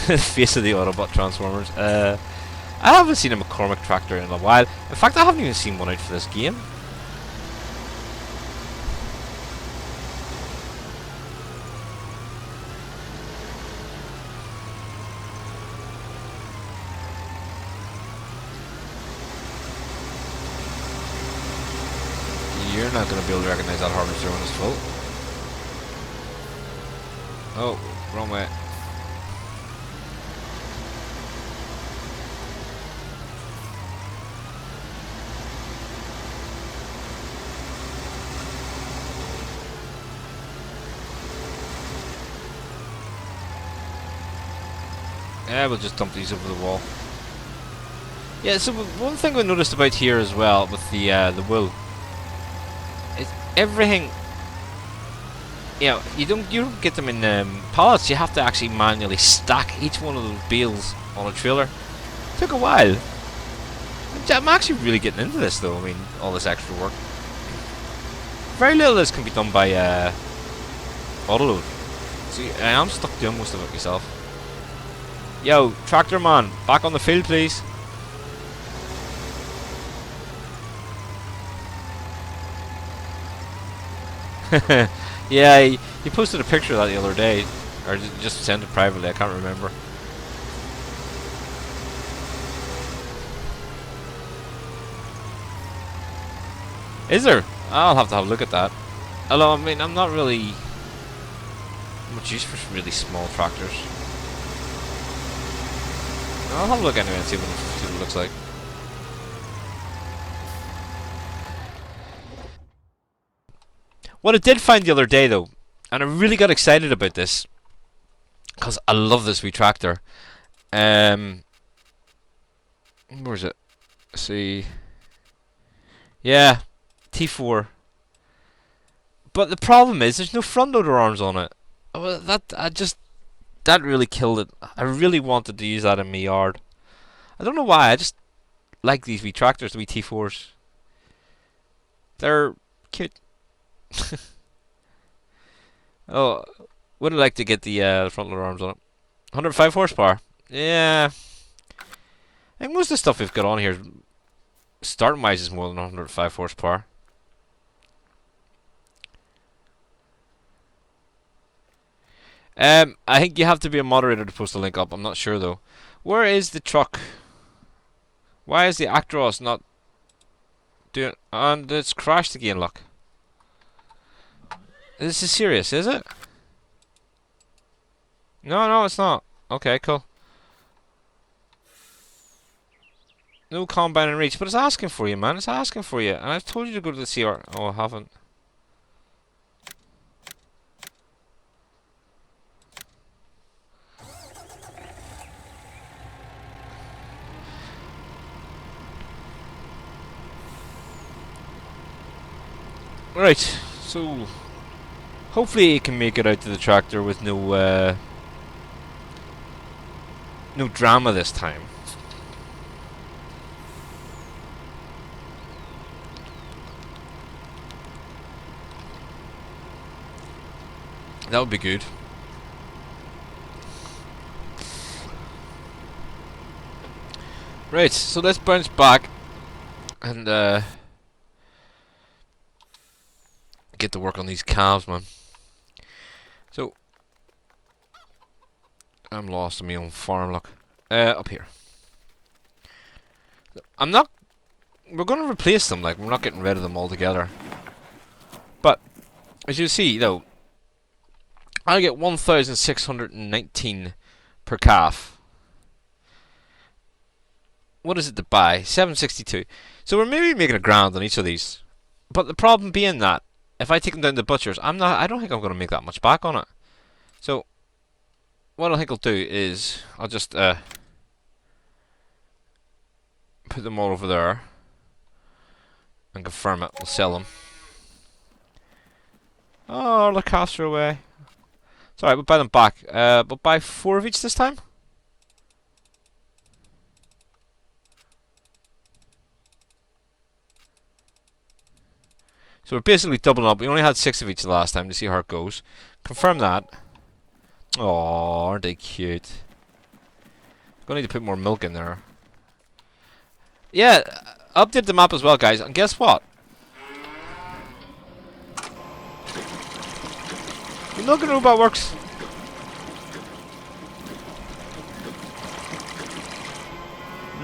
Face of the Autobot Transformers. I haven't seen a McCormick tractor in a while. In fact, I haven't even seen one out for this game. You're not going to be able to recognize that harvester when it's full. Oh, wrong way. Yeah, we'll just dump these over the wall. Yeah, so one thing we noticed about here as well with the wool is everything. You know, you don't get them in pallets. You have to actually manually stack each one of those bales on a trailer. Took a while. I'm actually really getting into this though. I mean, all this extra work. Very little of this can be done by autoload. See, I am stuck doing most of it myself. Yo, tractor man, back on the field, please. Yeah, he posted a picture of that the other day, or just sent it privately. I can't remember. Is there? I'll have to have a look at that. Although, I mean, I'm not really much use for really small tractors. I'll have a look anyway and see what it looks like. What I did find the other day though, and I really got excited about this, because I love this wee tractor. Where is it? Let's see. Yeah, T4. But the problem is, there's no front loader arms on it. Well, that really killed it. I really wanted to use that in my yard. I don't know why. I just like these wee tractors, the wee T4s. They're cute. Oh, would have liked to get the front loader arms on it. 105 horsepower. Yeah. I think most of the stuff we've got on here, starting wise, is more than 105 horsepower. I think you have to be a moderator to post a link up. I'm not sure though. Where is the truck? Why is the Actros not doing? And it's crashed again. Look. This is serious, is it? No, it's not. Okay, cool. No combine and reach, but it's asking for you, man. It's asking for you, and I've told you to go to the CR. Oh, I haven't. Right, so hopefully you can make it out to the tractor with no drama this time. That would be good. Right, so let's bounce back and get to work on these calves, man. So I'm lost in my own farm. Look, up here. I'm not. We're going to replace them. Like, we're not getting rid of them altogether. But as you see, though, I get 1,619 per calf. What is it to buy? 762. So we're maybe making a grand on each of these. But the problem being that if I take them down to the butchers, I don't think I'm going to make that much back on it. So what I think I'll do is I'll just put them all over there and confirm it. We'll sell them. Oh, the calves are away. It's alright, we'll buy them back. We'll buy 4 of each this time. So we're basically doubling up. We only had 6 of each the last time to see how it goes. Confirm that. Oh, aren't they cute? Gonna need to put more milk in there. Yeah, update the map as well, guys. And guess what? The milking robot works.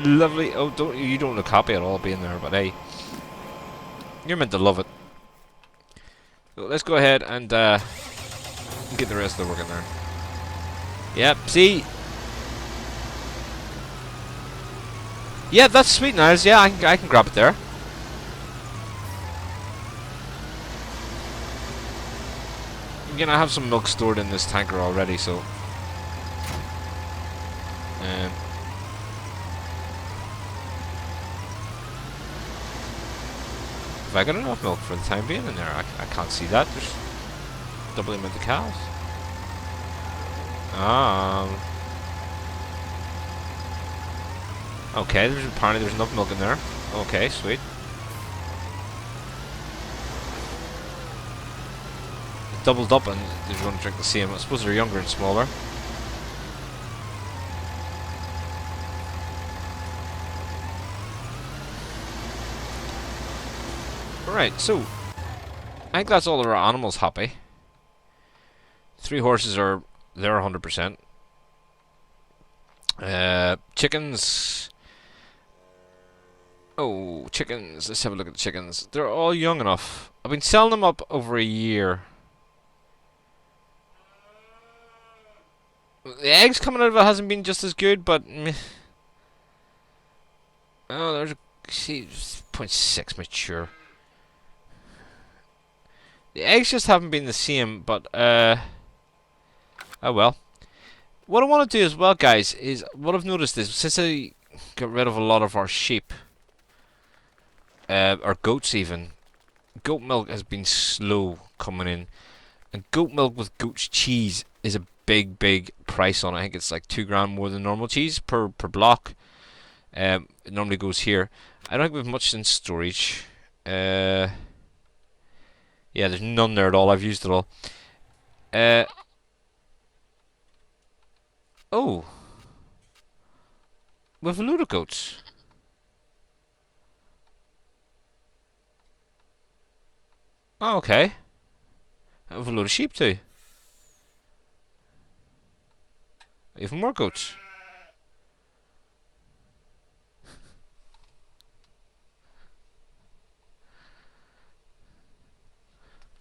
Lovely. Oh, you don't look happy at all being there, but hey, you're meant to love it. So let's go ahead and get the rest of the work in there. Yep. See. Yeah, that's sweet, Niles. Yeah, I can grab it there. Again, I have some milk stored in this tanker already, so. Have I got enough milk for the time being in there? I can't see that. There's double the amount of cows. Okay, apparently there's enough milk in there. Okay, sweet. It doubled up and they're going to drink the same. I suppose they're younger and smaller. Right, so I think that's all of our animals happy. 3 horses are there 100%. Chickens. Oh, chickens. Let's have a look at the chickens. They're all young enough. I've been selling them up over a year. The eggs coming out of it hasn't been just as good, but meh. Oh, there's a 0.6 mature. The eggs just haven't been the same, but oh well. What I want to do as well, guys, is what I've noticed is since I got rid of a lot of our sheep, our goats even, goat milk has been slow coming in. And goat milk with goat's cheese is a big price on it. I think it's like £2 more than normal cheese per block. It normally goes here. I don't think we have much in storage. Yeah, there's none there at all. I've used it all. Oh, we have a load of goats. Oh, okay. I have a load of sheep too. Even more goats.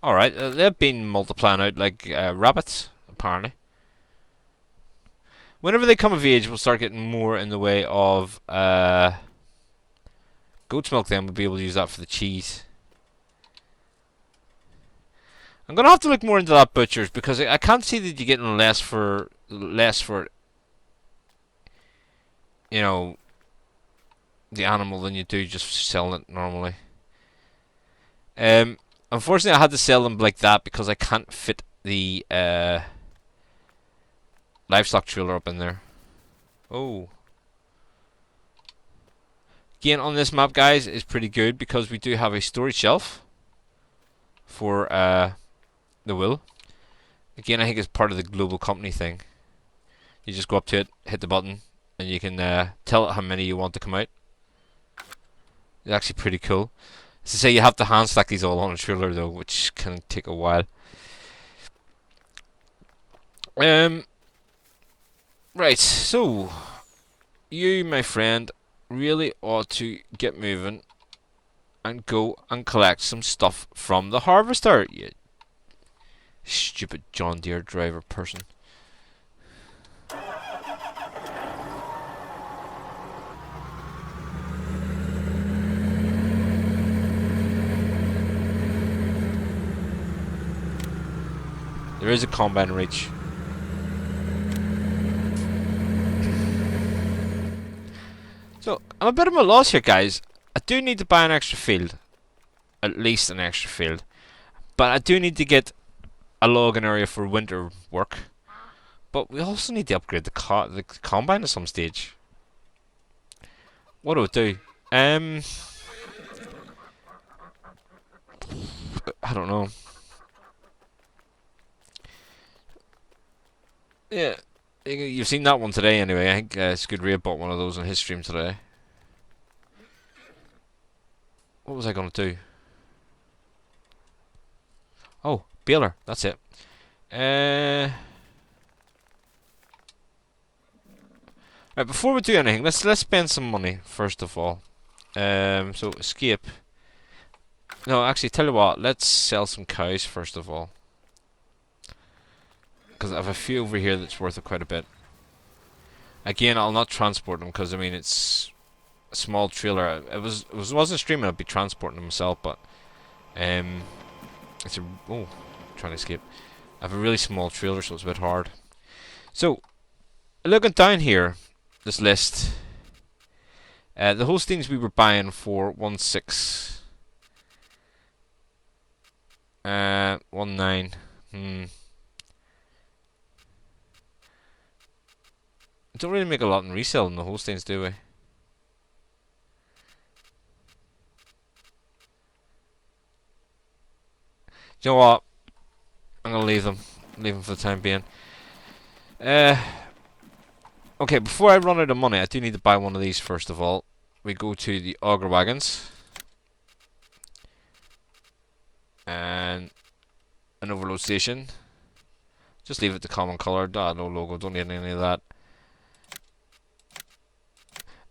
Alright, they've been multiplying out like rabbits, apparently. Whenever they come of age, we'll start getting more in the way of goat's milk. Then we'll be able to use that for the cheese. I'm gonna have to look more into that butcher's because I can't see that you're getting less for you know, the animal than you do just selling it normally. Unfortunately, I had to sell them like that because I can't fit the livestock trailer up in there. Oh. Again, on this map, guys, is pretty good because we do have a storage shelf for the wool. Again, I think it's part of the global company thing. You just go up to it, hit the button, and you can tell it how many you want to come out. It's actually pretty cool. As to say, you have to hand stack these all on a trailer though, which can take a while. Right, so you, my friend, really ought to get moving and go and collect some stuff from the harvester. You stupid John Deere driver person. There is a combine reach. So, I'm a bit of a loss here, guys. I do need to buy an extra field. At least an extra field. But I do need to get a logging area for winter work. But we also need to upgrade the combine at some stage. What do I do? I don't know. Yeah, you've seen that one today anyway. I think Scoodria bought one of those on his stream today. What was I going to do? Oh, baler. That's it. Right, before we do anything, let's spend some money first of all. So escape. No, actually, tell you what. Let's sell some cows first of all. Because I have a few over here that's worth quite a bit. Again, I'll not transport them because I mean it's a small trailer. Wasn't streaming. I'd be transporting them myself, but it's a trying to escape. I have a really small trailer, so it's a bit hard. So looking down here, this list, the Holsteins we were buying for 19. Don't really make a lot in resale in the Holsteins, do we? Do you know what? I'm gonna leave them. Leave them for the time being. Okay, before I run out of money, I do need to buy one of these first of all. We go to the auger wagons. And an overload station. Just leave it to common colour. No logo, don't need any of that.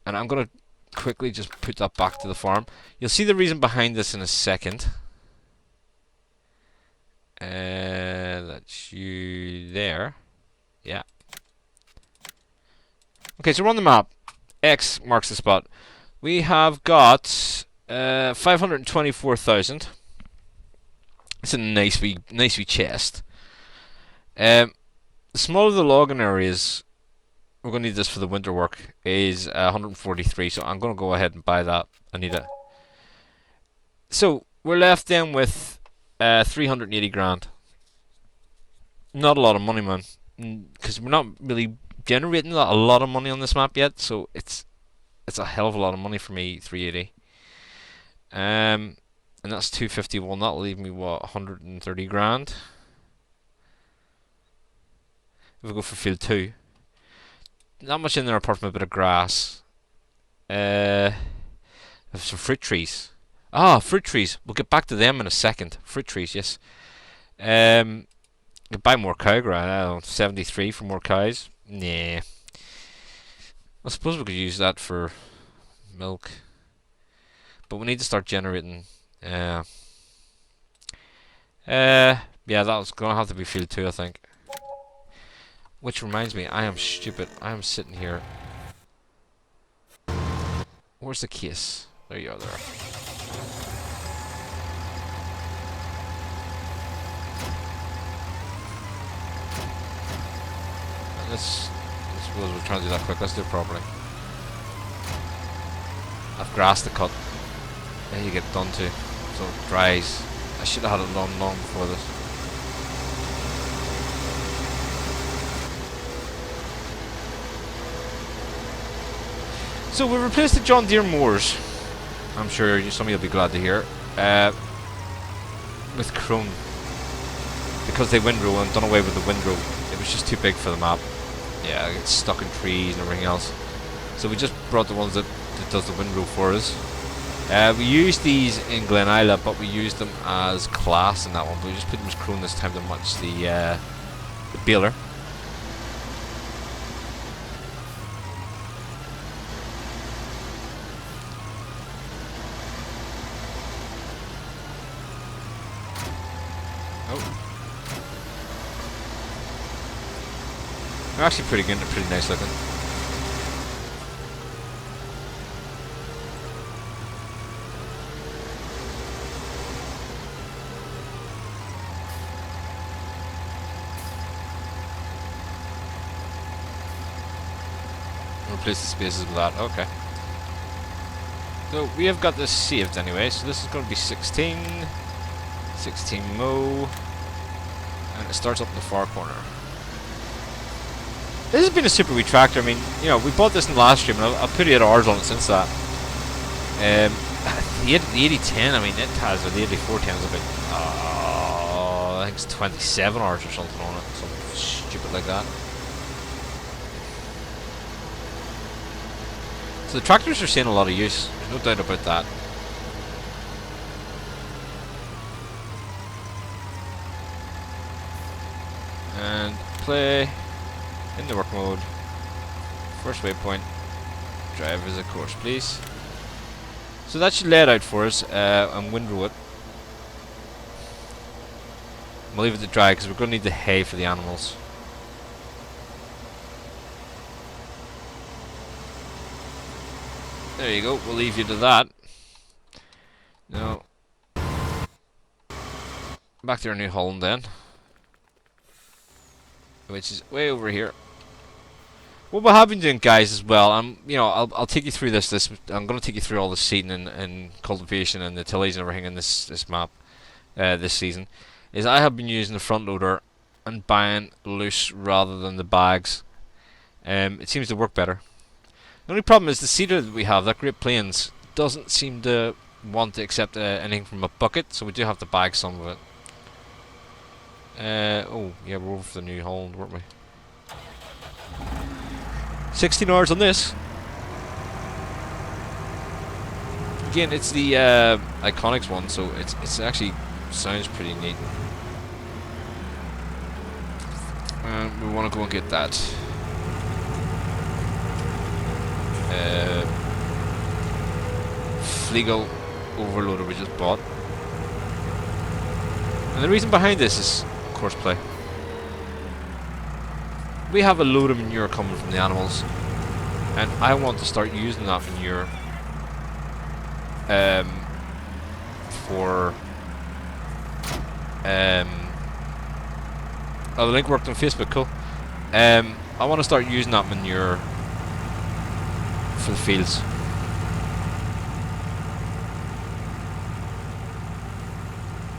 And I'm going to quickly just put that back to the farm. You'll see the reason behind this in a second. That's you there. Yeah. Okay, so we're on the map. X marks the spot. We have got 524,000. It's a nice wee chest. The smaller the logging areas, we're going to need this for the winter work, is 143, so I'm going to go ahead and buy that. I need it. So, we're left then with 380 grand. Not a lot of money, man. Because we're not really generating a lot of money on this map yet, so it's a hell of a lot of money for me, 380. And that's 251. That'll leave me, what, 130 grand? If we go for field 2. Not much in there apart from a bit of grass. There's some fruit trees. Ah, fruit trees. We'll get back to them in a second. Fruit trees, yes. Buy more cow grass. I don't know, 73 for more cows. Nah. I suppose we could use that for milk. But we need to start generating. Yeah, that was gonna have to be field 2, I think. Which reminds me, I am stupid. I am sitting here. Where's the case? There you are, there. I suppose we're trying to do that quick. Let's do it properly. I've grass to cut. There you get done too. So it dries. I should have had it done long before this. So we replaced the John Deere mowers. I'm sure some of you will be glad to hear. With Chrome. Because they windrow and done away with the windrow. It was just too big for the map. Yeah, it's stuck in trees and everything else. So we just brought the ones that does the windrow for us. We used these in Glen Isla, but we used them as class in that one. But we just put them as Chrome this time to match the baler. They're actually pretty good. They're pretty nice looking. Replace the spaces with that. Okay. So we have got this saved anyway. So this is going to be 16 mow, and it starts up in the far corner. This has been a super wee tractor. I mean, you know, we bought this in the last stream, and I've put 8 hours on it since that. The 8010, I mean, it has, or the 8410 is a bit, I think it's 27 hours or something on it, something stupid like that. So the tractors are seeing a lot of use, there's no doubt about that. And play in the work mode. First waypoint. Drive as a course, please. So that should lay it out for us and windrow it. We'll leave it to dry because we're going to need the hay for the animals. There you go, we'll leave you to that. Now, back to our New Holland then, which is way over here. What we have been doing, guys, as well, you know, I'll take you through this. I'm going to take you through all the seeding and cultivation and the tillage and everything in this map this season. Is I have been using the front loader and buying loose rather than the bags. It seems to work better. The only problem is the seeder that we have, that Great Plains, doesn't seem to want to accept anything from a bucket, so we do have to bag some of it. Oh, yeah, we're over for the New Holland, weren't we? 16 hours on this. Again, it's the Iconics one, so it's actually sounds pretty neat. We want to go and get that. Fleagle overloader we just bought. And the reason behind this is courseplay. We have a load of manure coming from the animals, and I want to start using that manure for oh, the link worked on Facebook, cool. I want to start using that manure for the fields.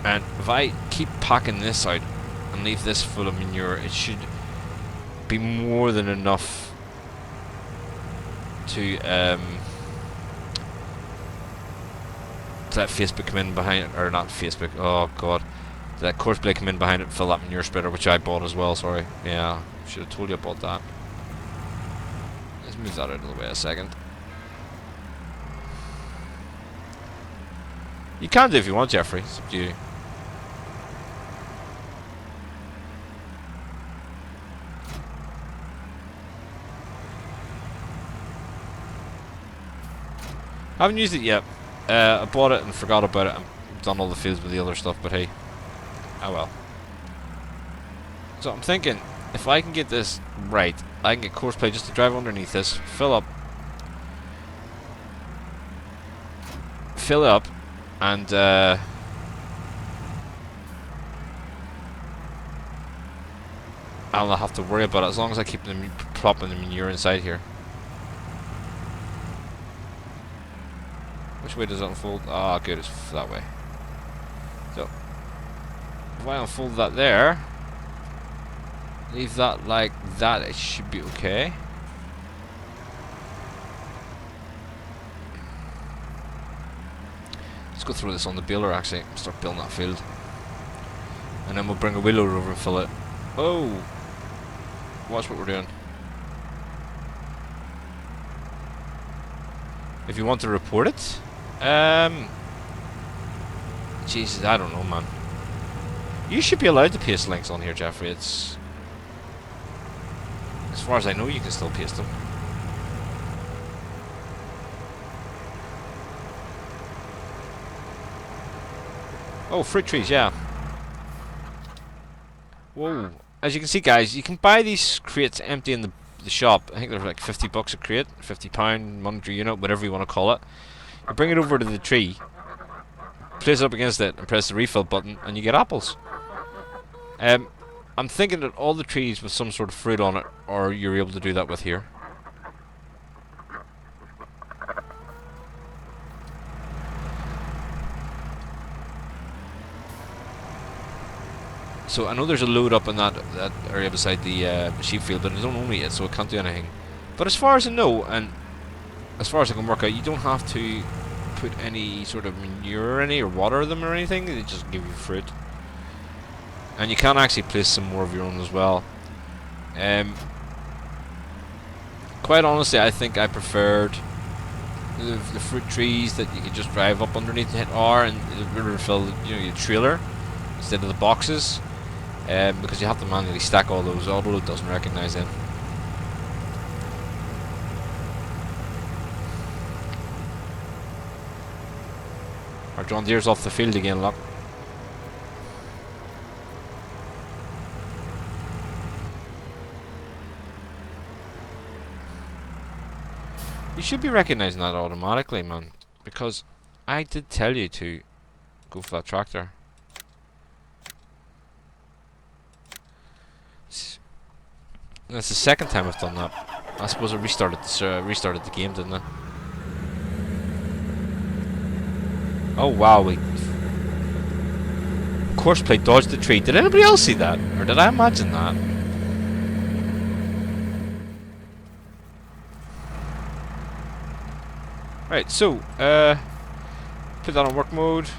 And if I keep packing this out and leave this full of manure, it should be more than enough to let Facebook come in behind it, or not Facebook, oh god, let Courseplay come in behind it and fill that manure spreader, which I bought as well, sorry. Yeah, should have told you about that. Let's move that out of the way a second. You can do if you want, Jeffrey, it's up to you. I haven't used it yet. I bought it and forgot about it and done all the fields with the other stuff, but hey. Oh well. So I'm thinking, if I can get this right, I can get Courseplay just to drive underneath this, fill up, and I'll not have to worry about it as long as I keep them plopping the manure inside here. Which way does it unfold? Ah, good, it's that way. So, if I unfold that there, leave that like that, it should be okay. Let's go through this on the baler actually, start building that field. And then we'll bring a wheel loader over and fill it. Oh! Watch what we're doing. If you want to report it, Jesus, I don't know, man. You should be allowed to paste links on here, Jeffrey. It's, as far as I know, you can still paste them. Oh, fruit trees, yeah. Whoa. As you can see, guys, you can buy these crates empty in the shop. I think they're like $50 a crate, £50 monetary unit, whatever you want to call it. You bring it over to the tree, place it up against it, and press the refill button, and you get apples. I'm thinking that all the trees with some sort of fruit on it, or you're able to do that with here. So I know there's a load up in that area beside the sheep field, but I don't own it yet, so I can't do anything. But as far as I know, and as far as I can work out, you don't have to put any sort of manure in it or water them or anything. They just give you fruit, and you can actually place some more of your own as well. Quite honestly, I think I preferred the fruit trees that you could just drive up underneath and hit R and it would refill, you know, your trailer instead of the boxes. Because you have to manually stack all those, although it doesn't recognise them. Our John Deere's off the field again, look. You should be recognising that automatically, man, because I did tell you to go for that tractor. That's the second time I've done that. I suppose I restarted the game, didn't I? Oh wow, Courseplay dodged the tree. Did anybody else see that? Or did I imagine that? Right, so, put that on work mode.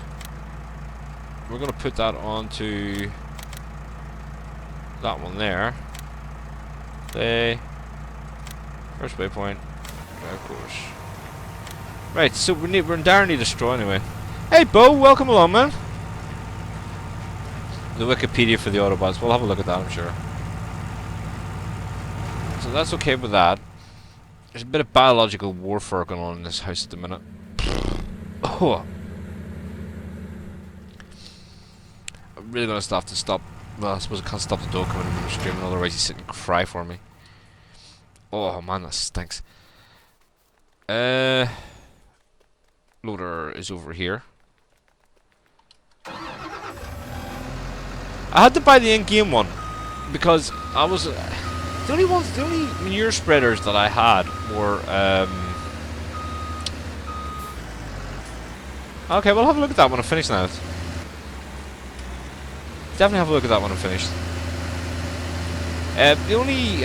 We're going to put that onto that one there. First waypoint, drive course. Right, so we're in dire need of straw anyway. Hey Bo, welcome along, man. The Wikipedia for the Autobots, we'll have a look at that, I'm sure. So that's okay with that. There's a bit of biological warfare going on in this house at the minute. Oh. I'm really gonna have to stop. Well, I suppose I can't stop the dog coming in the stream, otherwise he's sitting and cry for me. Oh man, that stinks. Loader is over here. I had to buy the in-game one because I was the only manure spreaders that I had were okay, we'll have a look at that when I finish that. Definitely have a look at that when I'm finished. The only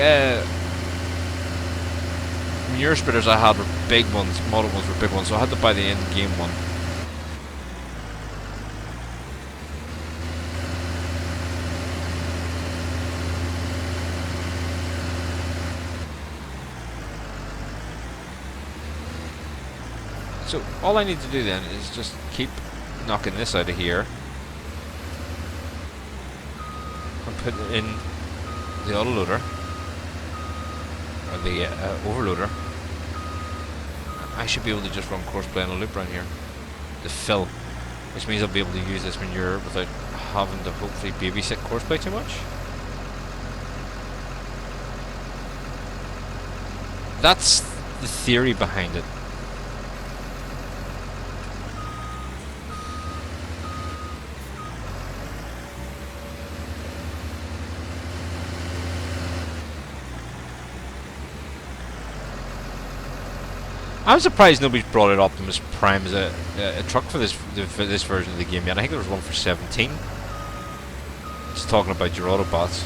manure splitters I had were big ones, model ones were big ones, so I had to buy the in-game one. So all I need to do then is just keep knocking this out of here and put it in the autoloader or the overloader. I should be able to just run courseplay on a loop around here to fill, which means I'll be able to use this manure without having to hopefully babysit courseplay too much. That's the theory behind it. I'm surprised nobody's brought out Optimus Prime as a truck for this version of the game yet. I think there was one for 17. Just talking about your Autobots.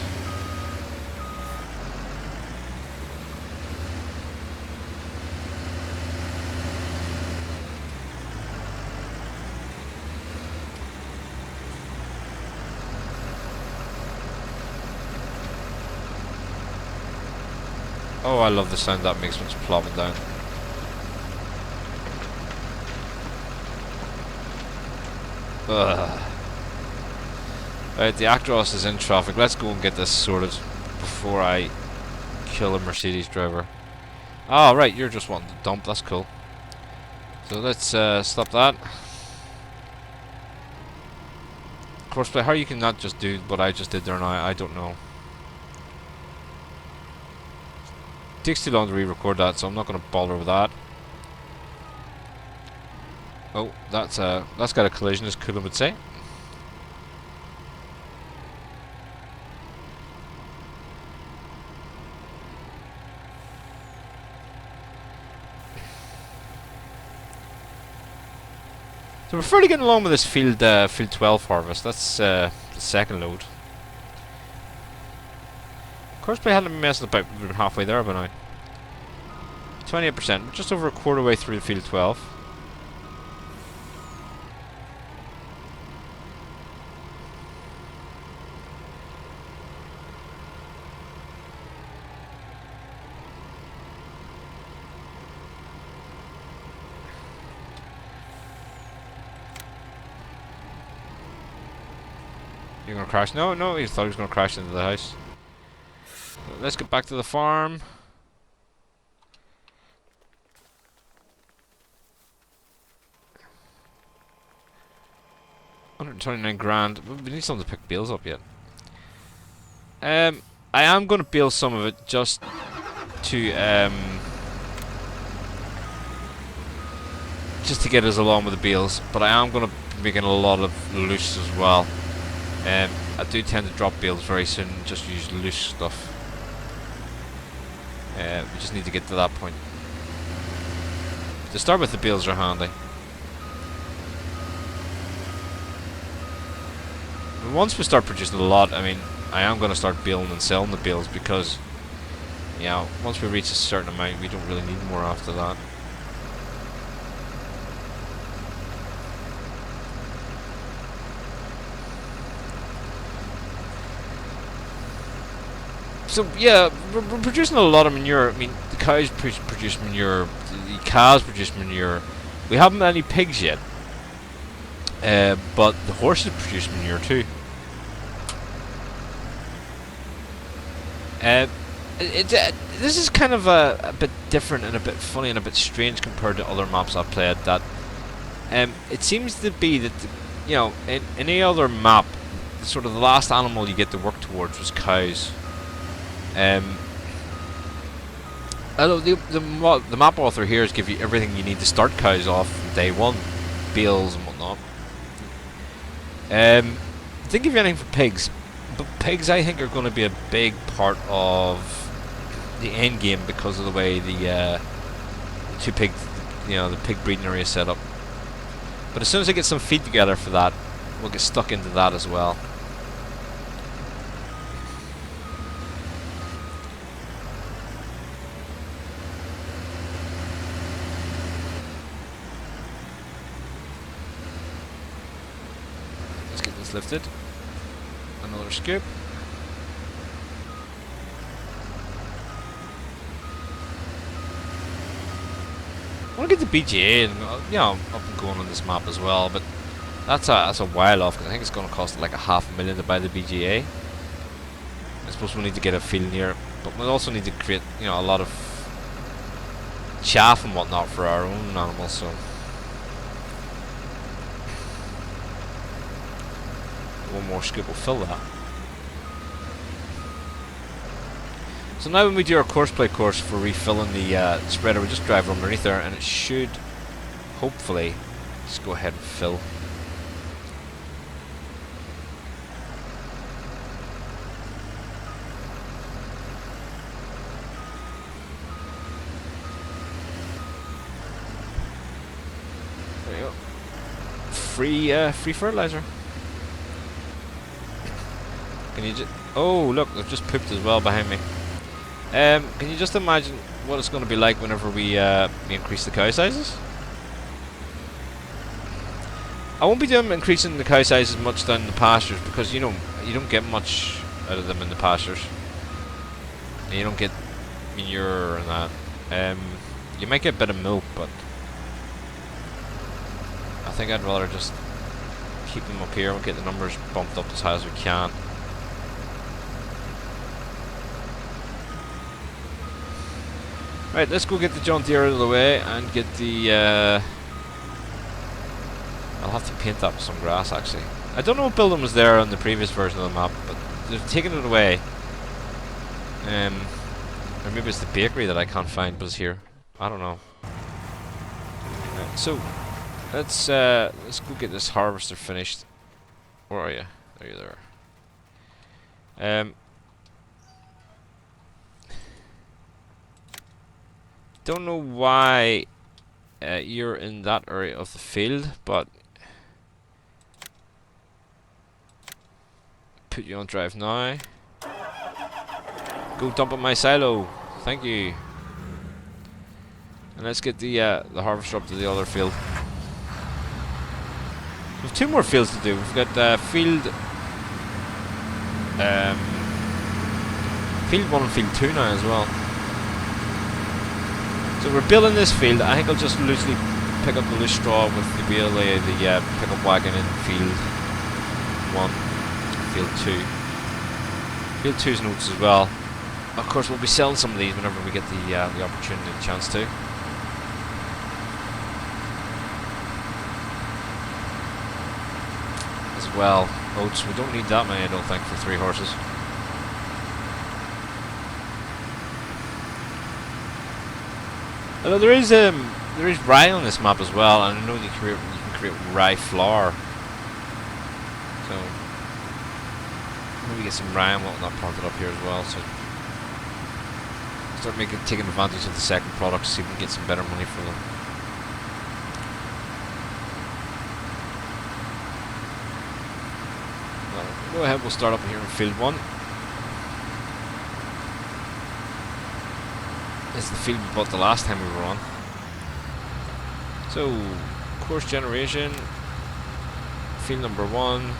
Oh, I love the sound that makes when it's plopping down. Ugh. Right, the Actros is in traffic. Let's go and get this sorted before I kill a Mercedes driver. Oh, right, you're just wanting to dump. That's cool. So let's stop that. Courseplay, how you can not just do what I just did there now, I don't know. It takes too long to re-record that, so I'm not going to bother with that. Oh, that's got a collision, as Coolan would say. So we're fairly getting along with this field 12 harvest. That's the second load. Of course, we hadn't been messing about. We've been halfway there by now. 28%. We're just over a quarter way through the field 12. You're gonna crash? No, no, he thought he was gonna crash into the house. Let's get back to the farm. $129,000. We need something to pick bales up yet. I am gonna bale some of it just to get us along with the bales, but I am gonna be making a lot of loose as well. I do tend to drop bales very soon and just use loose stuff. We just need to get to that point. To start with, the bales are handy. And once we start producing a lot, I mean, I am going to start baling and selling the bales because, you know, once we reach a certain amount, we don't really need more after that. So yeah, we're producing a lot of manure. I mean, the cows produce manure, the calves produce manure. We haven't had any pigs yet, but the horses produce manure too. This is kind of a bit different and a bit funny and a bit strange compared to other maps I've played. That it seems to be that you know, in any other map, sort of the last animal you get to work towards was cows. The map author here is give you everything you need to start cows off from day one, bales and whatnot. Didn't give you anything for pigs, but pigs I think are going to be a big part of the end game because of the way the two pig, you know, the pig breeding area is set up. But as soon as I get some feed together for that, we'll get stuck into that as well. That's lifted. Another scoop. I want to get the BGA and up and going on this map as well, but that's a while off because I think it's going to cost like $500,000 to buy the BGA. I suppose we'll need to get a field near it, but we'll also need to create a lot of chaff and whatnot for our own animals. So one more scoop will fill that. So now when we do our courseplay course for refilling the spreader, we just drive underneath there and it should hopefully just go ahead and fill. There you go. Free fertilizer. Can you just... Oh look, they've just pooped as well behind me. Can you just imagine what it's going to be like whenever we increase the cow sizes? I won't be doing increasing the cow sizes much down in the pastures because you don't get much out of them in the pastures. And you don't get manure and that. You might get a bit of milk, but I think I'd rather just keep them up here and get the numbers bumped up as high as we can. Right, let's go get the John Deere out of the way and get the... I'll have to paint that with some grass, actually. I don't know what building was there on the previous version of the map, but they've taken it away. Or maybe it's the bakery that I can't find, but it's here. I don't know. Right, so, let's go get this harvester finished. Where are you? There you there. Don't know why you're in that area of the field, but put you on drive now. Go dump at my silo. Thank you. And let's get the harvester up to the other field. We have 2 more fields to do. We've got field 1 and field 2 now as well. So we're building this field. I think I'll just loosely pick up the loose straw with the wheel, the pickup wagon in field 1, field 2. Field 2's notes as well. Of course, we'll be selling some of these whenever we get the opportunity and chance to. As well, oats. We don't need that many, I don't think, for 3 horses. Although there is rye on this map as well, and I know you can create rye flour. So maybe get some rye and whatnot planted up here as well. So start taking advantage of the second product, see if we can get some better money for them. Well, go ahead, we'll start up here in field 1. It's the field we bought the last time we were on. So, course generation, field number 1.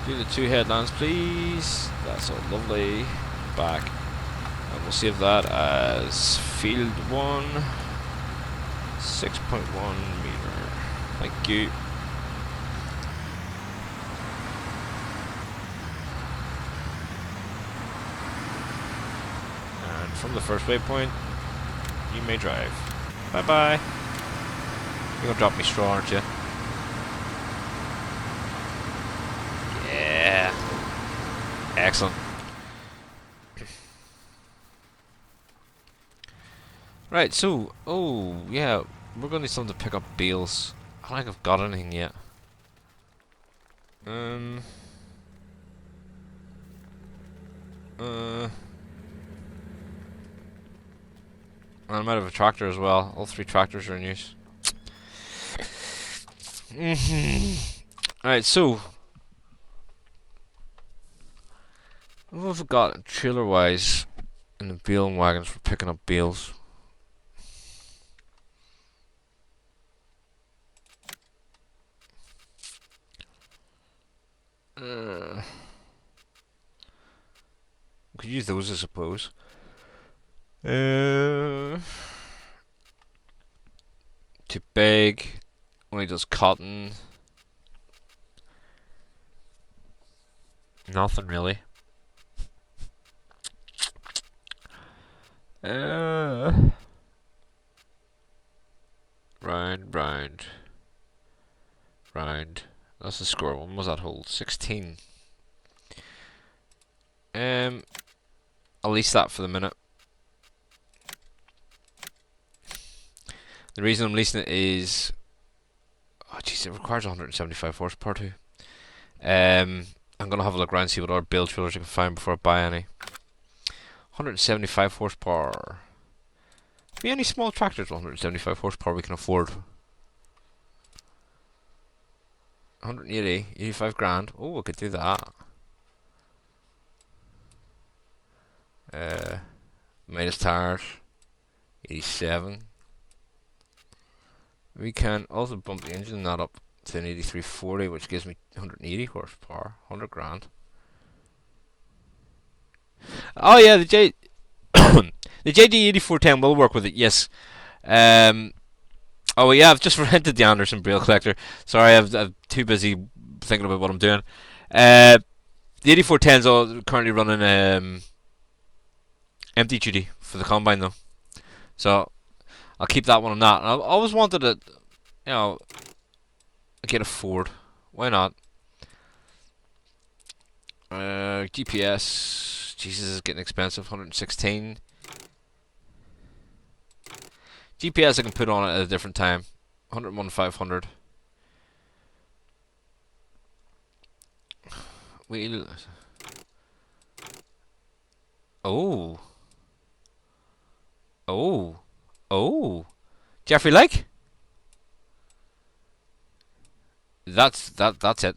Do the 2 headlands, please. That's all lovely. Back. And we'll save that as field 1, 6.1 meter. Thank you. From the first waypoint, you may drive. Bye bye. You're gonna drop me straw, aren't you? Yeah. Excellent. Right, so, oh yeah, we're gonna need something to pick up bales. I don't think I've got anything yet. I'm out of a tractor as well. All 3 tractors are in use. Alright, so what have we got trailer wise in the bale wagons for picking up bales? Could use those, I suppose. Too big. Only does cotton. Nothing really. Round. That's the score. When was that hold? 16. I'll lease that for the minute. The reason I'm leasing it is, oh jeez, it requires 175 horsepower too. I'm gonna have a look around, see what other build trailers I can find before I buy any. 175 horsepower. Be any small tractors with 175 horsepower we can afford? 180, 85 grand. Oh, I could do that. Minus tires, 87. We can also bump the engine that up to an 8340, which gives me 180 horsepower, 100 grand. Oh yeah, the JD8410 will work with it. Yes. Oh yeah, I've just rented the Anderson Braille Collector. Sorry, I'm too busy thinking about what I'm doing. The 8410's all currently running empty duty for the combine though, so I'll keep that one on that. And I've always wanted to, get a Ford. Why not? GPS. Jesus, is getting expensive. 116. GPS I can put on it at a different time. 101,500. Wheel. Oh. Jeffrey Lake? That's it.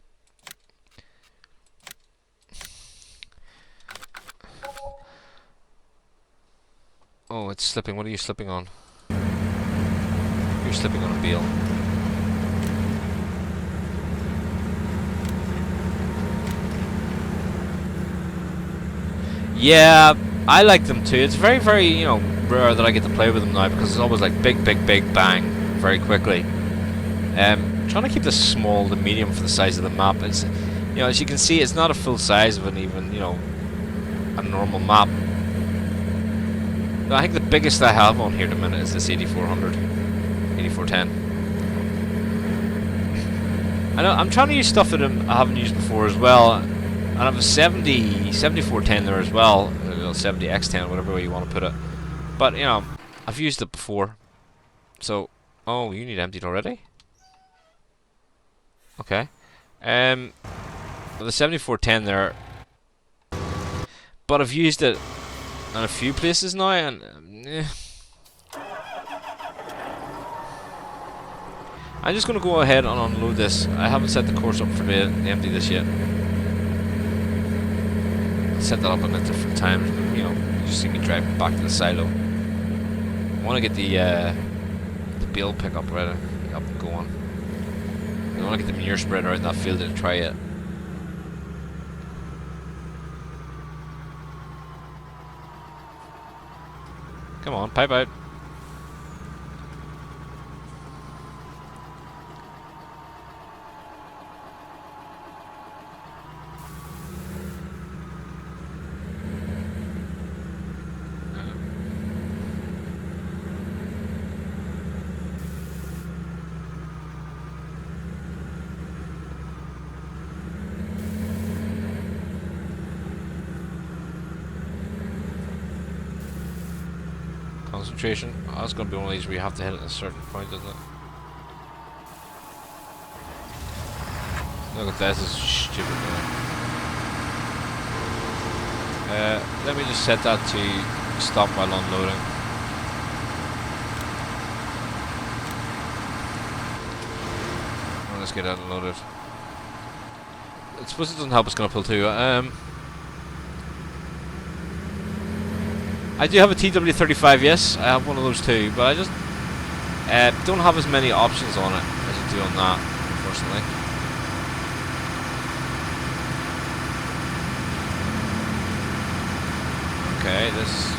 Oh, it's slipping. What are you slipping on? You're slipping on a Beal. Yeah, I like them too. It's very, very, rare that I get to play with them now because it's always like big bang very quickly. Trying to keep this small to medium for the size of the map. It's, as you can see, it's not a full size of an even, a normal map. I think the biggest I have on here at the minute is this 8400, 8410. I know I'm trying to use stuff that I haven't used before as well, and I have a 7410 there as well, 70x10, whatever way you want to put it. But I've used it before. So, oh, you need emptied already? Okay. Well, the 7410 there, but I've used it in a few places now, and I'm just going to go ahead and unload this. I haven't set the course up for the empty this yet. I'll set that up at different times. You just see me driving back to the silo. I want to get the Beal pickup ready, up and going. I want to get the manure spreader out in that field and try it. Come on, pipe out. Concentration. Oh, that's going to be one of these where you have to hit it at a certain point, isn't it? Look at this, this is stupid. Let me just set that to stop while unloading. Well, let's get that unloaded. I suppose it doesn't help it's going to pull too. I do have a TW35, yes, I have one of those too, but I just don't have as many options on it as I do on that, unfortunately. this.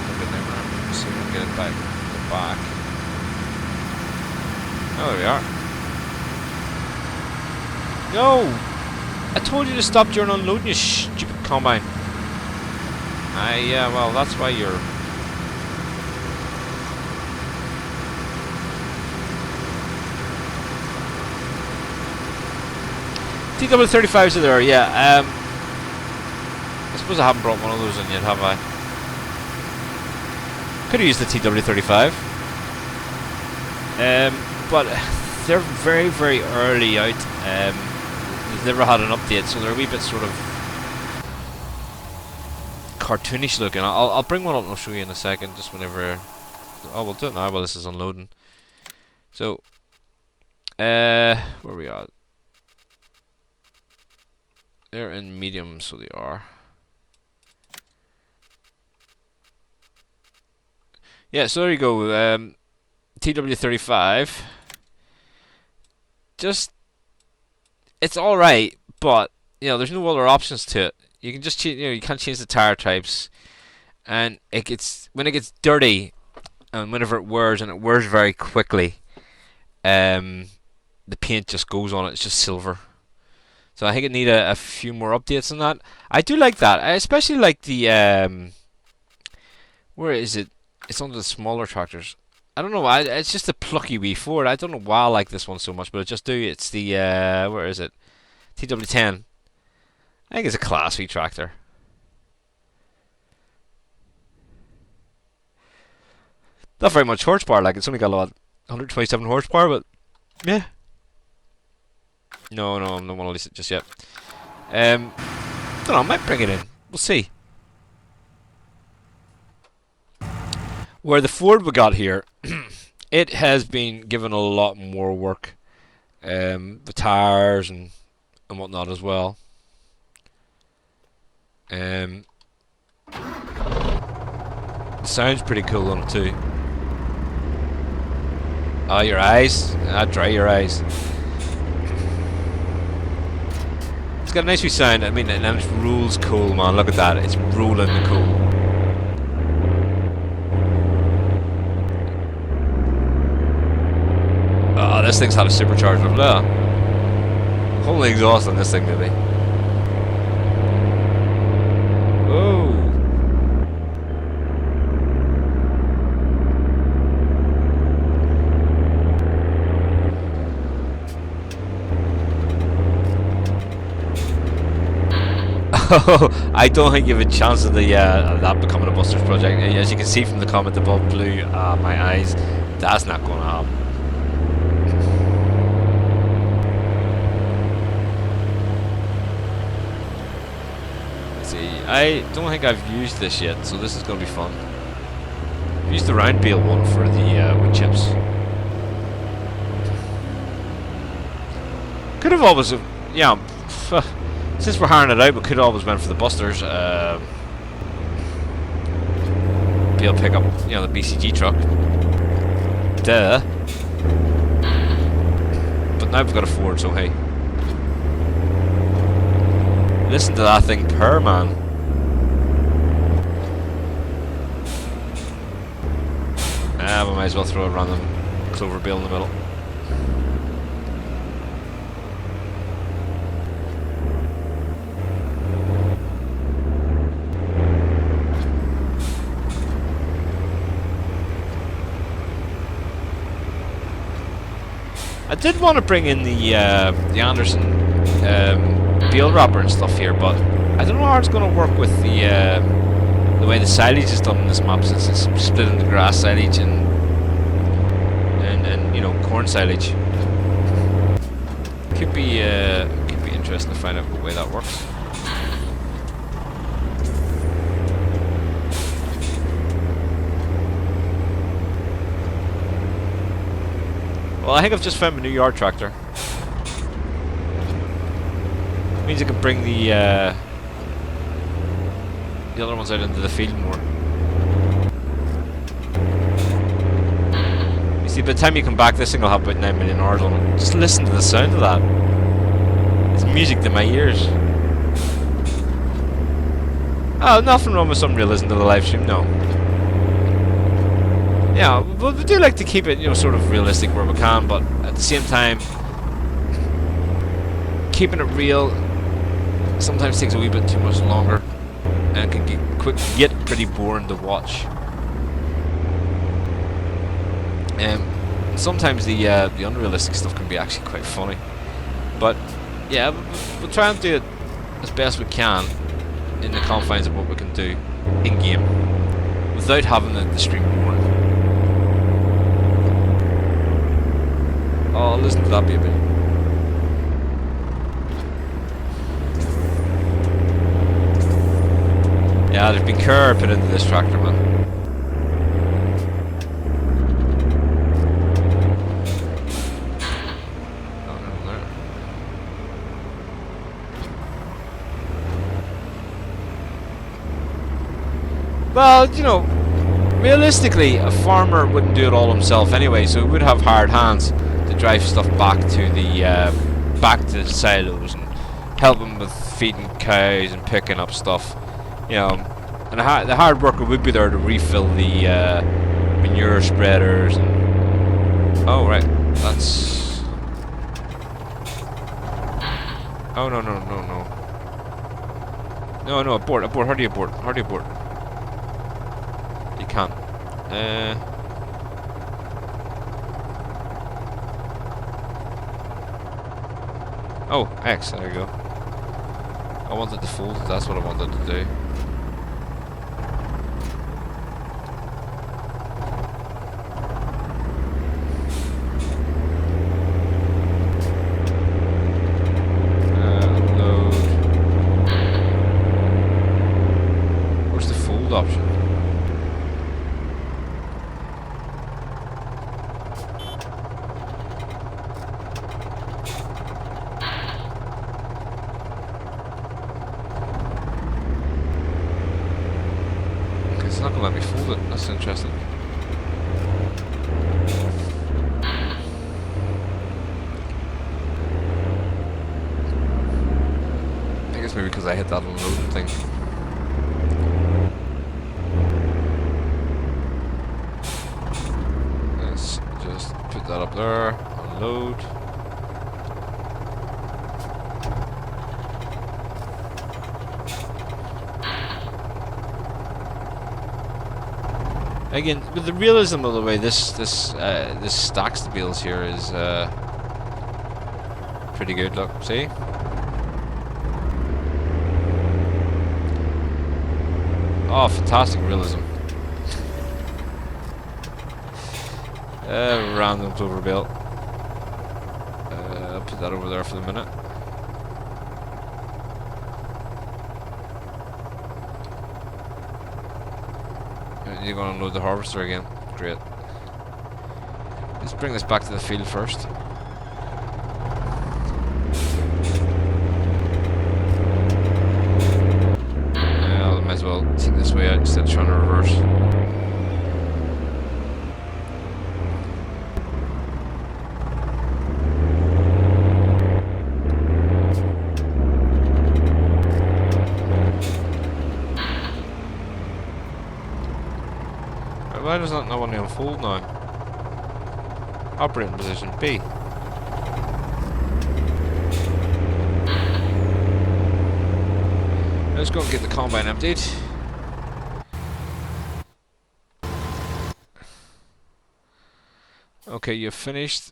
Look at them. Let's see if we can get it back. The back. Oh, there we are. No! I told you to stop during unloading, you stupid combine. Yeah, well, that's why you're... TW35s are there, yeah. I suppose I haven't brought one of those in yet, have I? Could have used the TW35. But they're very, very early out. They've never had an update, so they're a wee bit sort of cartoonish looking. I'll bring one up and I'll show you in a second, just whenever... Oh, we'll do it now while this is unloading. So, where are we at? They're in medium, so they are. Yeah, so there you go. TW35. Just, it's all right, but you know, there's no other options to it. You can just change, you know, you can't change the tire types, and it gets, when it gets dirty, and whenever it wears, and it wears very quickly, the paint just goes on it. It's just silver. So I think it need a few more updates on that. I do like that. I especially like the where is it? It's under the smaller tractors. I don't know why. It's just a plucky wee Ford. I don't know why I like this one so much, but it just do. It's the where is it? TW10. I think it's a class wee tractor. Not very much horsepower. Like, it's only got a lot, 127 horsepower, but yeah. No, I'm not want to release it just yet. Don't know, I might bring it in. We'll see. Where the Ford we got here, it has been given a lot more work. The tires and whatnot as well. It sounds pretty cool on it too. Oh, your eyes? Dry your eyes. It's got a nice wee sound. I mean, and it rules cool, man. Look at that. It's rolling the cool. Oh, this thing's had a supercharger. Look. Holy exhaust on this thing, maybe. Whoa. I don't think you have a chance of the that becoming a Busters project. As you can see from the comment above, blue. My eyes. That's not going to happen. Let's see. I don't think I've used this yet, so this is going to be fun. I've used the round bale one for the wood chips. Could have always, yeah. Since we're hiring it out, we could always went for the Busters. Be able to pick up, you know, the BCG truck. Duh. But now we've got a Ford, so hey. Listen to that thing purr, man. We might as well throw a random clover bale in the middle. I did want to bring in the Anderson bale wrapper and stuff here, but I don't know how it's going to work with the way the silage is done in this map, since it's split into grass silage and you know, corn silage. Could be interesting to find out the way that works. Well, I think I've just found my new yard tractor. Means I can bring the other ones out into the field more. You see, by the time you come back, this thing will have about 9 million hours on it. Just listen to the sound of that. It's music to my ears. Oh, nothing wrong with some realism to the live stream, no. Yeah, but we do like to keep it, you know, sort of realistic where we can, but at the same time, keeping it real sometimes takes a wee bit too much longer, and can get pretty boring to watch. Sometimes the unrealistic stuff can be actually quite funny, but yeah, we'll try and do it as best we can in the confines of what we can do in game without having the stream boring. Oh, listen to that baby. Yeah, there's been care put into this tractor, man. Well, you know, realistically, a farmer wouldn't do it all himself anyway, so he would have hired hands to drive stuff back to the silos and help him with feeding cows and picking up stuff, you know. And the hard worker would be there to refill the manure spreaders. And oh right, that's. Oh no. No, abort. How do you abort? You can't. Oh, X, there you go. I wanted to fold, that's what I wanted to do. Load. Where's the fold option? It's not gonna let me fold it, that's interesting. I guess maybe because I hit that unloading thing. Let's just put that up there, unload. Again, with the realism of the way this stacks the wheels here is pretty good. Look, see? Oh, fantastic realism. Random's overbuilt. I'll put that over there for the minute. You're going to unload the harvester again. Great. Let's bring this back to the field first. Yeah, I might as well take this way out instead of trying to reverse. Why does that not want to unfold now? Operating position B. Let's go and get the combine emptied. Okay, you've finished.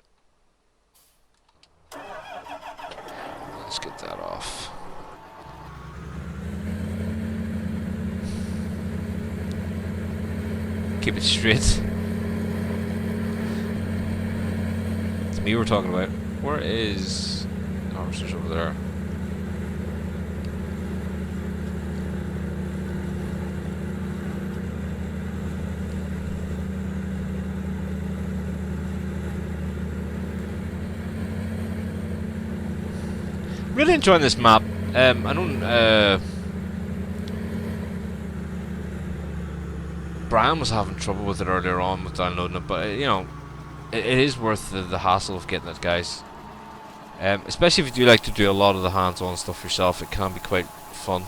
Let's get that off. Keep it straight. It's me we're talking about. Where is... Oh, it's just over there. Really enjoying this map. I don't... Brian was having trouble with it earlier on with downloading it, but you know, it is worth the hassle of getting it, guys. Especially if you do like to do a lot of the hands-on stuff yourself, it can be quite fun.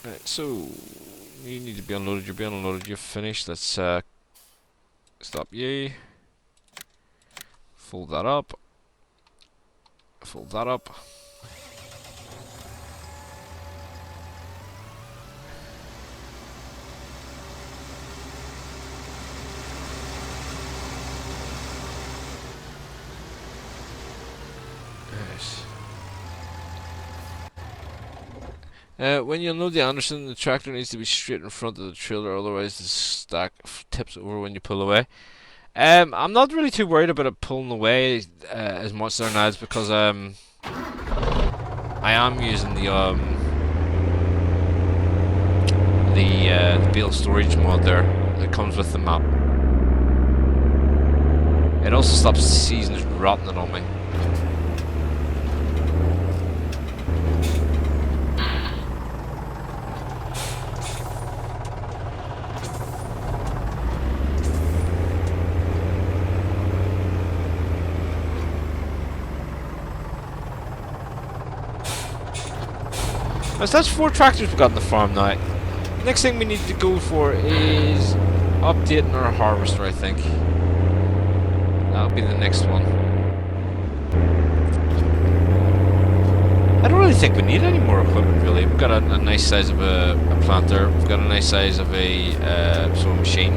Right, so you need to be unloaded. You're being unloaded. You're finished. Let's stop you. Fold that up. Fold that up. When you unload the Anderson, the tractor needs to be straight in front of the trailer, otherwise the stack tips over when you pull away. I'm not really too worried about it pulling away as much there now, because I am using the build storage mod there that comes with the map. It also stops seasons rotting it on me. So that's 4 tractors we've got in the farm now. Next thing we need to go for is updating our harvester, I think. That'll be the next one. I don't really think we need any more equipment, really. We've got a nice size of a planter. We've got a nice size of a sewing machine.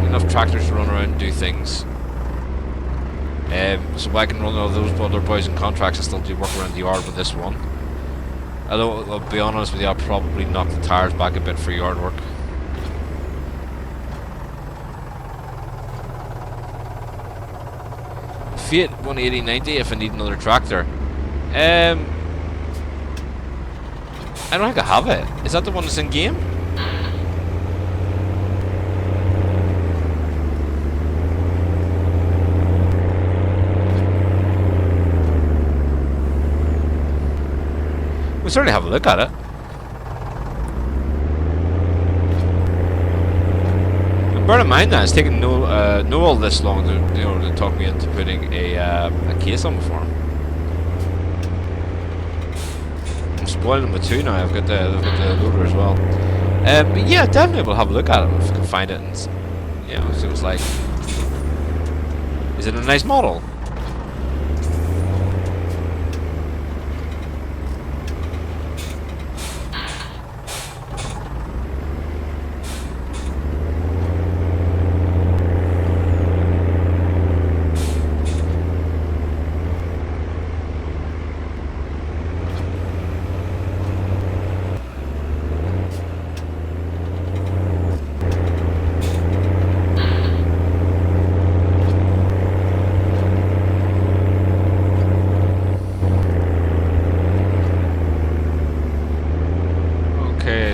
Enough tractors to run around and do things. So I can run all those other boys in contracts and still do work around the yard with this one. Although, I'll be honest with you, I'll probably knock the tires back a bit for yard work. Fiat 180/90 if I need another tractor. I don't think I have it. Is that the one that's in game? We'll certainly have a look at it. And bear in mind that it's taken Noel this long to talk me into putting a case on the farm. I'm spoiling them with 2 now. I've got the loader as well. But yeah, definitely we'll have a look at it if we can find it and see what it's like. Is it a nice model?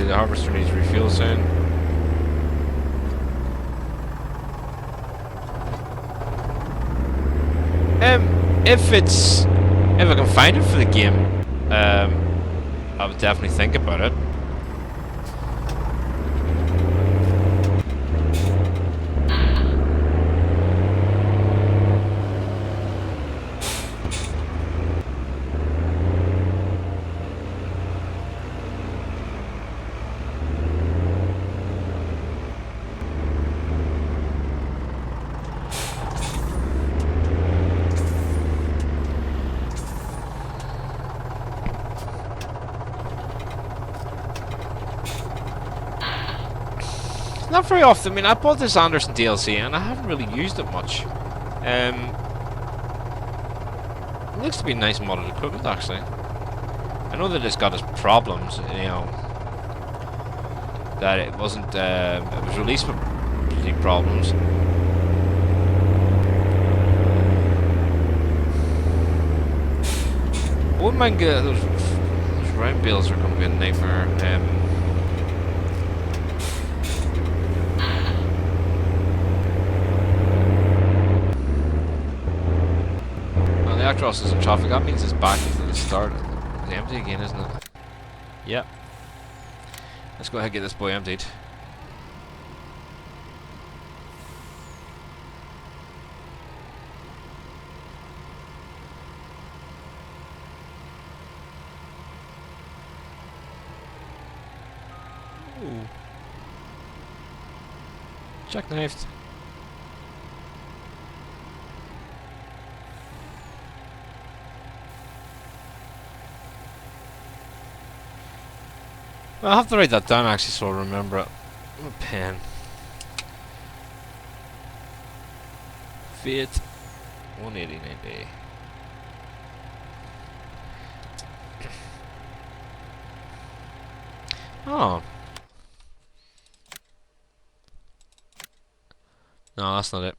The harvester needs refuel soon. If I can find it for the game, I would definitely think about it. Not very often. I mean, I bought this Anderson DLC and I haven't really used it much. It looks to be nice modded equipment, actually. I know that it's got its problems, that it wasn't, it was released with big problems. I wouldn't mind those round bales are going to be a nightmare. Across is in traffic. That means it's back to the start. It's empty again, isn't it? Yep. Let's go ahead and get this boy emptied. Ooh. Jackknifed. I'll have to write that down actually so I'll remember it. A pen. Fate 189A. Oh. No, that's not it.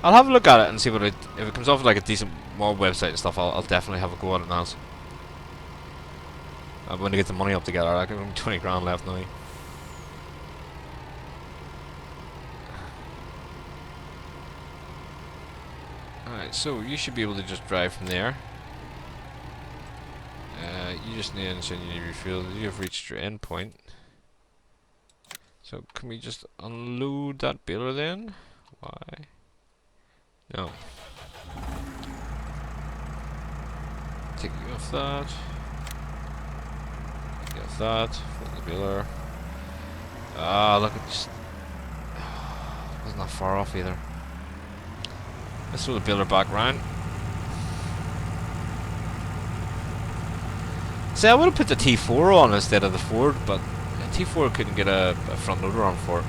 I'll have a look at it and see what if it comes off like a decent mod website and stuff. I'll definitely have a go at it now. I'm going to get the money up together. I got 20 grand left now. Alright, so you should be able to just drive from there. You just need to ensure you need refuel. You have reached your end point. So can we just unload that baler then? Why? No. Take you off that. Take you off that. Fill the baler. Ah, look at just. Wasn't that far off either. Let's throw the baler back round. See, I would have put the T4 on instead of the Ford, but the T4 couldn't get a front loader on for it.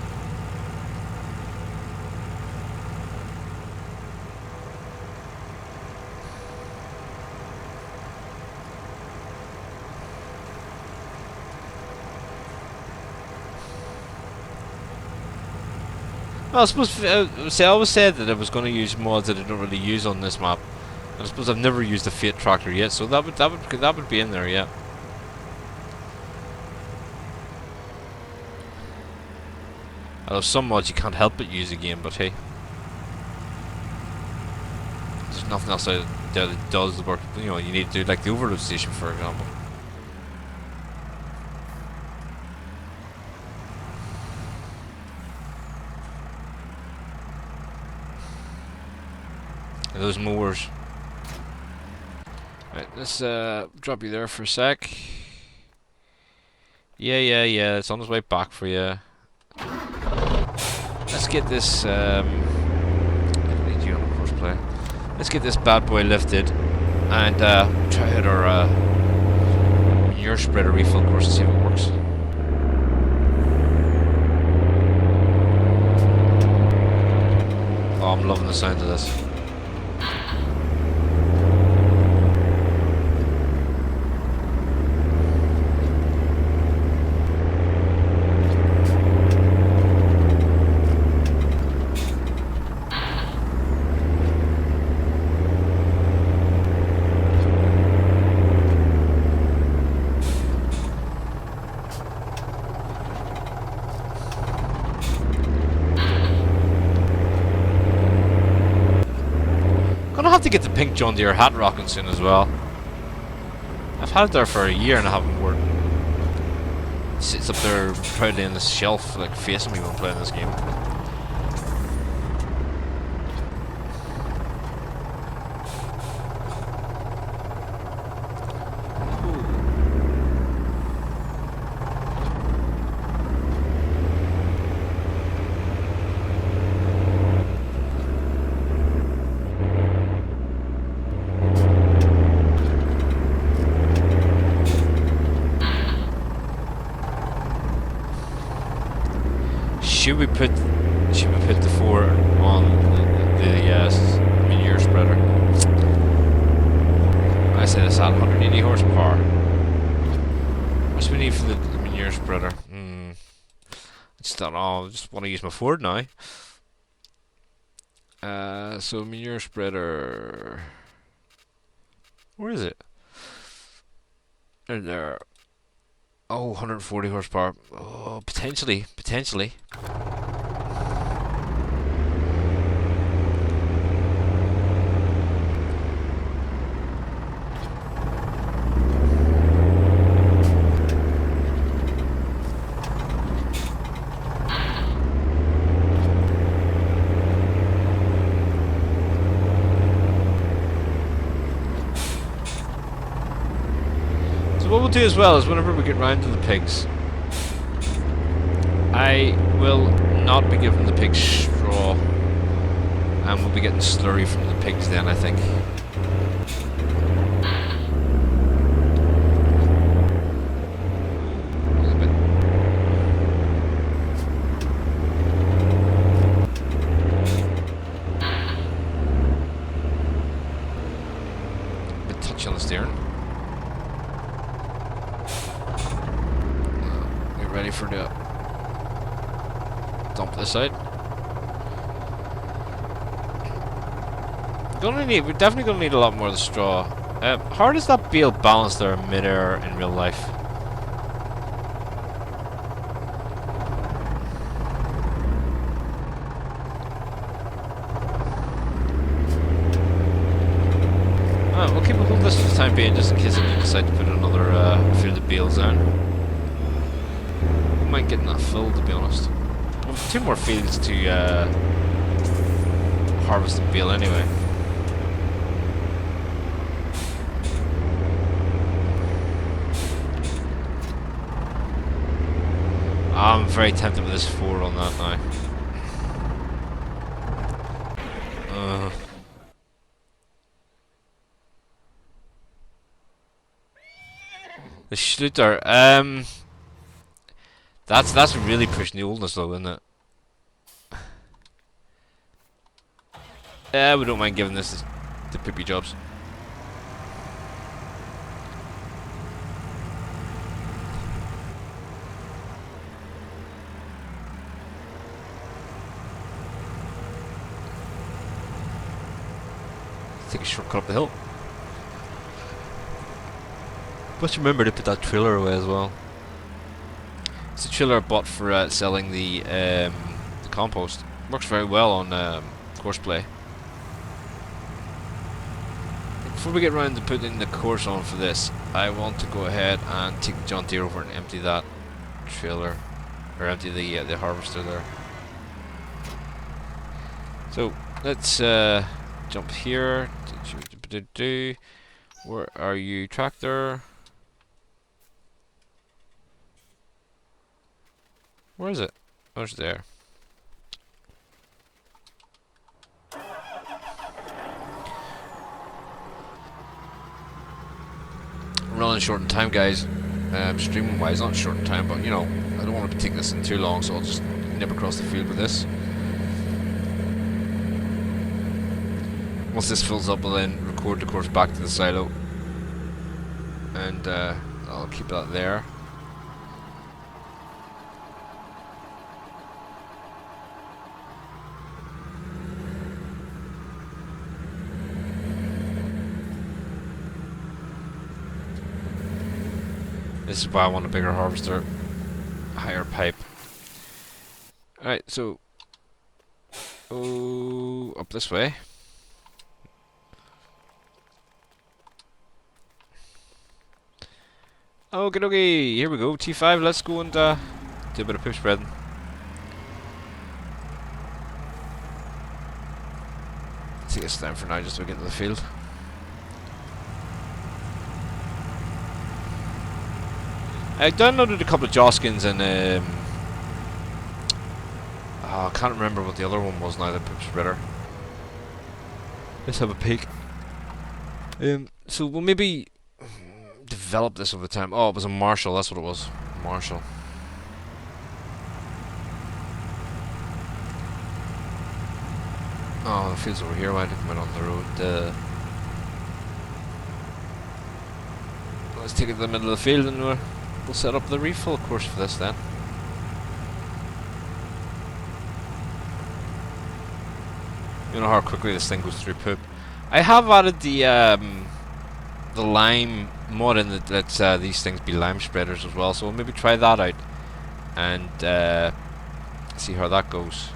Well, I suppose, see, I always said that I was going to use mods that I don't really use on this map. And I suppose I've never used the Fate tractor yet, so that would be in there, yeah. Although some mods you can't help but use again, but hey. There's nothing else out there that does the work, you know, you need to do, like the overload station, for example. And those mowers. Right, let's drop you there for a sec. Yeah, it's on its way back for you. Let's get this, I don't need you on horseplay. Let's get this bad boy lifted and try out our manure spreader refill course and see if it works. Oh, I'm loving the sound of this. Gonna have to get the pink John Deere hat rocking soon as well. I've had it there for a year and I haven't worn it. It sits up there proudly on this shelf, like facing me when playing this game. Should we put the 4 on the manure spreader? I said it's at 180 horsepower. What do we need for the manure spreader? I just don't know. I just want to use my Ford now. So manure spreader. Where is it? There. Oh, 140 horsepower. Oh, potentially. we'll do as well is whenever we get round to the pigs, I will not be giving the pigs straw, and we'll be getting slurry from the pigs then, I think. A bit touchy on the steering. Get ready for the dump this out. We're definitely gonna need a lot more of the straw. How does that bale balance there in mid-air in real life? Oh, okay, we'll hold this for the time being, just in case I do decide to put another field of bales down. I might get that filled, to be honest. We've 2 more fields to harvest the bale anyway. I'm very tempted with this 4 on that now. The Schluter, that's really pushing the oldness though, isn't it? We don't mind giving this the poopy jobs. Take a shortcut up the hill. But remember to put that trailer away as well. It's a trailer I bought for selling the compost. Works very well on course play. Before we get around to putting the course on for this, I want to go ahead and take the John Deere over and empty that trailer, or empty the harvester there. So let's jump here. Where are you, tractor? Where is it? Oh, it's there. Running short in time, guys. Streaming wise, not short in time, but you know, I don't want to take this in too long, so I'll just nip across the field with this. Once this fills up, we'll then record the course back to the silo, and I'll keep that there. This is why I want a bigger harvester, a higher pipe. Alright, so up this way. Okay, okay, here we go. T5, let's go and do a bit of poop spreading. Take this down for now just so we get to the field. I downloaded a couple of Joskins and I can't remember what the other one was now, the poop spreader. Let's have a peek. So we'll maybe develop this over time. Oh, it was a Marshall, that's what it was. Marshall. Oh, the field's over here, why did it come out on the road? Let's take it to the middle of the field and we'll set up the refill course for this then. You know how quickly this thing goes through poop. I have added the lime mod in that lets these things be lime spreaders as well, so we'll maybe try that out and see how that goes.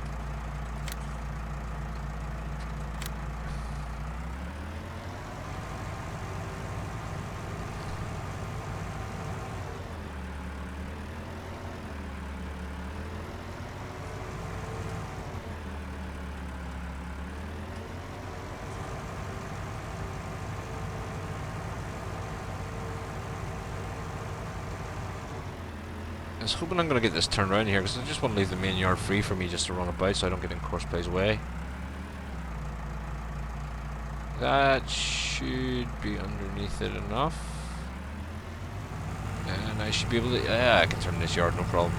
I was hoping I'm going to get this turned around here, because I just want to leave the main yard free for me just to run about so I don't get in course plays way. That should be underneath it enough. And I should be able to... Yeah, I can turn this yard, no problem.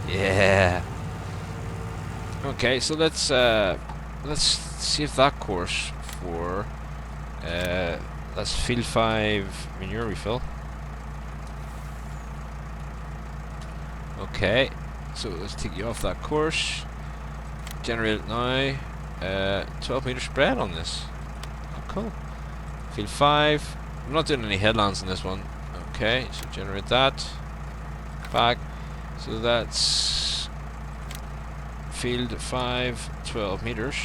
Yeah. Okay, so let's see if that course for that's field 5 manure refill. Okay, so let's take you off that course. Generate it now. 12 meter spread on this. Oh, cool. Field 5. I'm not doing any headlands in this one. Okay, so generate that. Back. So that's field 5, 12 meters.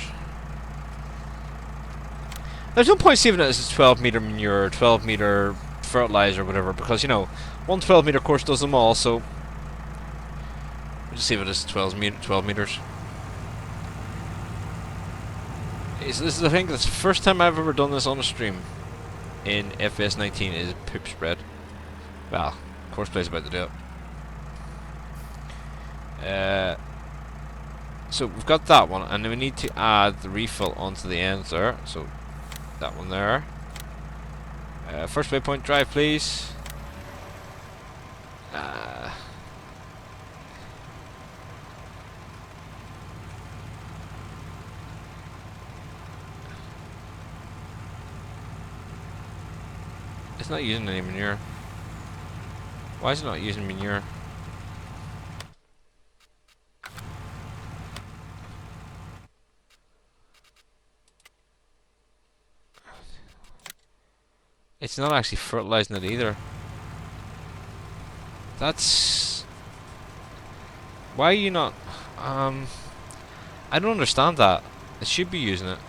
There's no point saving it as a 12 meter manure, 12 meter fertilizer, whatever, because, you know, one 12 meter course does them all, so we'll just save it as 12 meters. This is, I think, that's the first time I've ever done this on a stream in FS19 is poop spread. Well, course play's about to do it. So we've got that one, and then we need to add the refill onto the ends there. So that one there. First waypoint drive, please. It's not using any manure. Why is it not using manure? It's not actually fertilizing it either. That's... Why are you not... I don't understand that. It should be using it.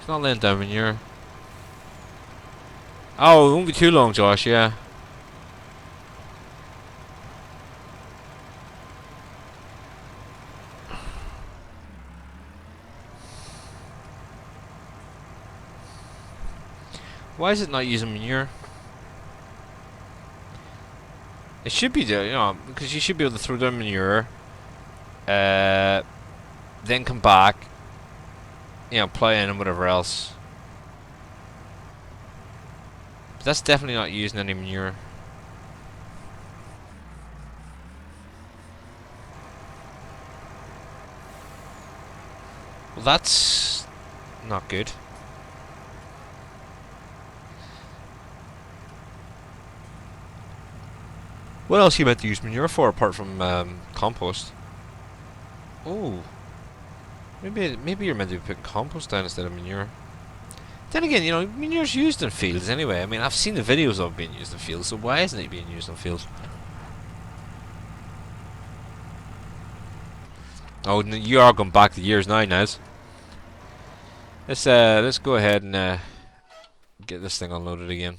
It's not laying down manure. Oh, it won't be too long, Josh, yeah. Why is it not using manure? It should be there, you know, because you should be able to throw down manure, then come back, you know, plow in and whatever else. But that's definitely not using any manure. Well, that's not good. What else are you meant to use manure for apart from compost? Oh, maybe you're meant to be putting compost down instead of manure. Then again, you know, manure's used in fields anyway. I mean, I've seen the videos of it being used in fields, so why isn't it being used in fields? Oh, you are going back the years now, Nez. Let's go ahead and get this thing unloaded again.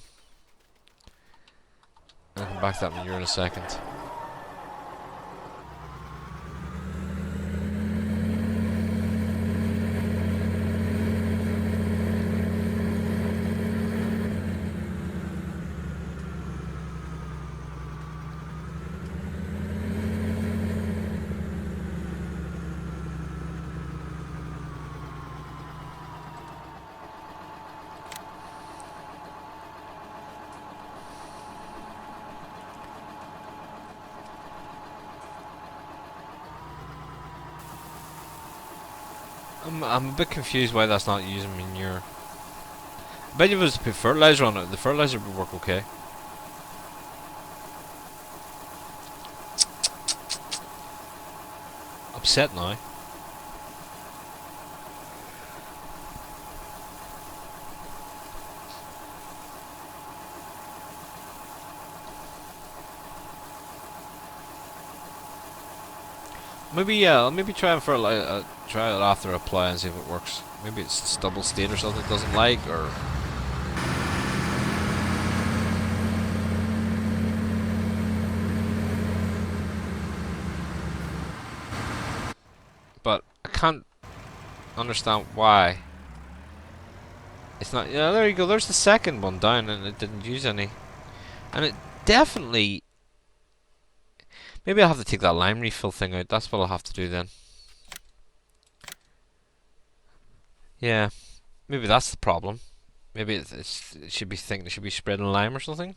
I'll come back to that manure in a second. I'm a bit confused why that's not using manure. I bet if it was to put fertilizer on it, the fertilizer would work okay. Upset now. Maybe yeah. I'll maybe try it for try it after apply and see if it works. Maybe it's double state or something it doesn't like, or but I can't understand why it's not. Yeah, there you go. There's the second one down, and it didn't use any, and it definitely. Maybe I'll have to take that lime refill thing out. That's what I'll have to do then. Yeah, maybe that's the problem. Maybe it should be thinking it should be spreading lime or something.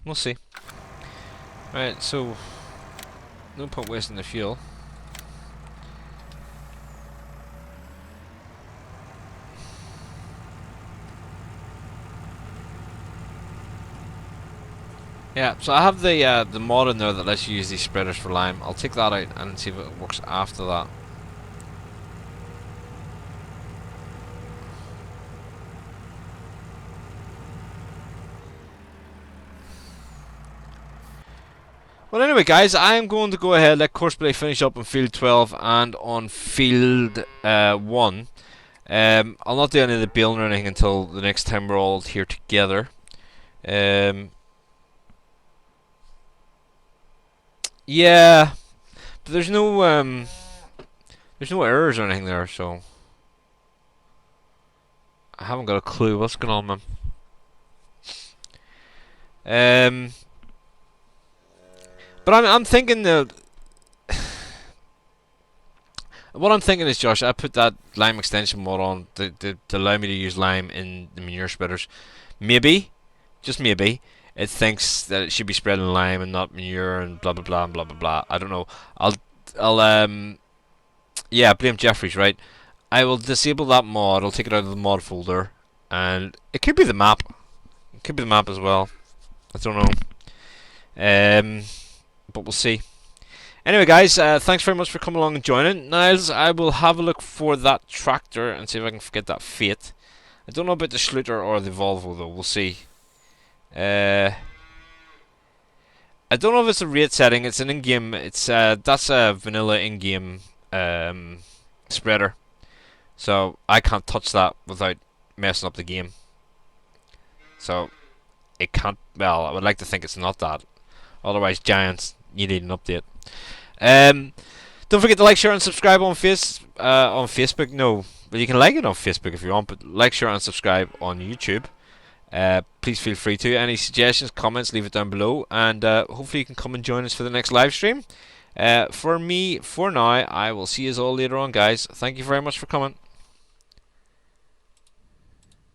We'll see. Right, so no point wasting the fuel. Yeah, so I have the mod in there that lets you use these spreaders for lime. I'll take that out and see if it works after that. Well, anyway, guys, I am going to go ahead, let Courseplay finish up on field 12 and on field 1. I'll not do any of the building or anything until the next time we're all here together. Yeah, but there's no errors or anything there, so I haven't got a clue what's going on, man. But I'm thinking that what I'm thinking is, Josh, I put that lime extension mod on to allow me to use lime in the manure spreaders. Maybe, just maybe, it thinks that it should be spreading lime and not manure and blah blah blah and blah blah blah. I don't know. Yeah, blame Jeffries, right? I will disable that mod. I'll take it out of the mod folder, and it could be the map. It could be the map as well. I don't know. But we'll see. Anyway, guys, thanks very much for coming along and joining. Niles, I will have a look for that tractor and see if I can get that Fiat. I don't know about the Schluter or the Volvo, though. We'll see. I don't know if it's a rate setting. It's an in-game. It's that's a vanilla in-game spreader, so I can't touch that without messing up the game. So it can't. Well, I would like to think it's not that. Otherwise, giants, you need an update. Don't forget to like, share, and subscribe on Facebook. No, but you can like it on Facebook if you want. But like, share, and subscribe on YouTube. Please feel free to. Any suggestions, comments, leave it down below, and hopefully you can come and join us for the next live stream. For me, for now, I will see you all later on, guys. Thank you very much for coming.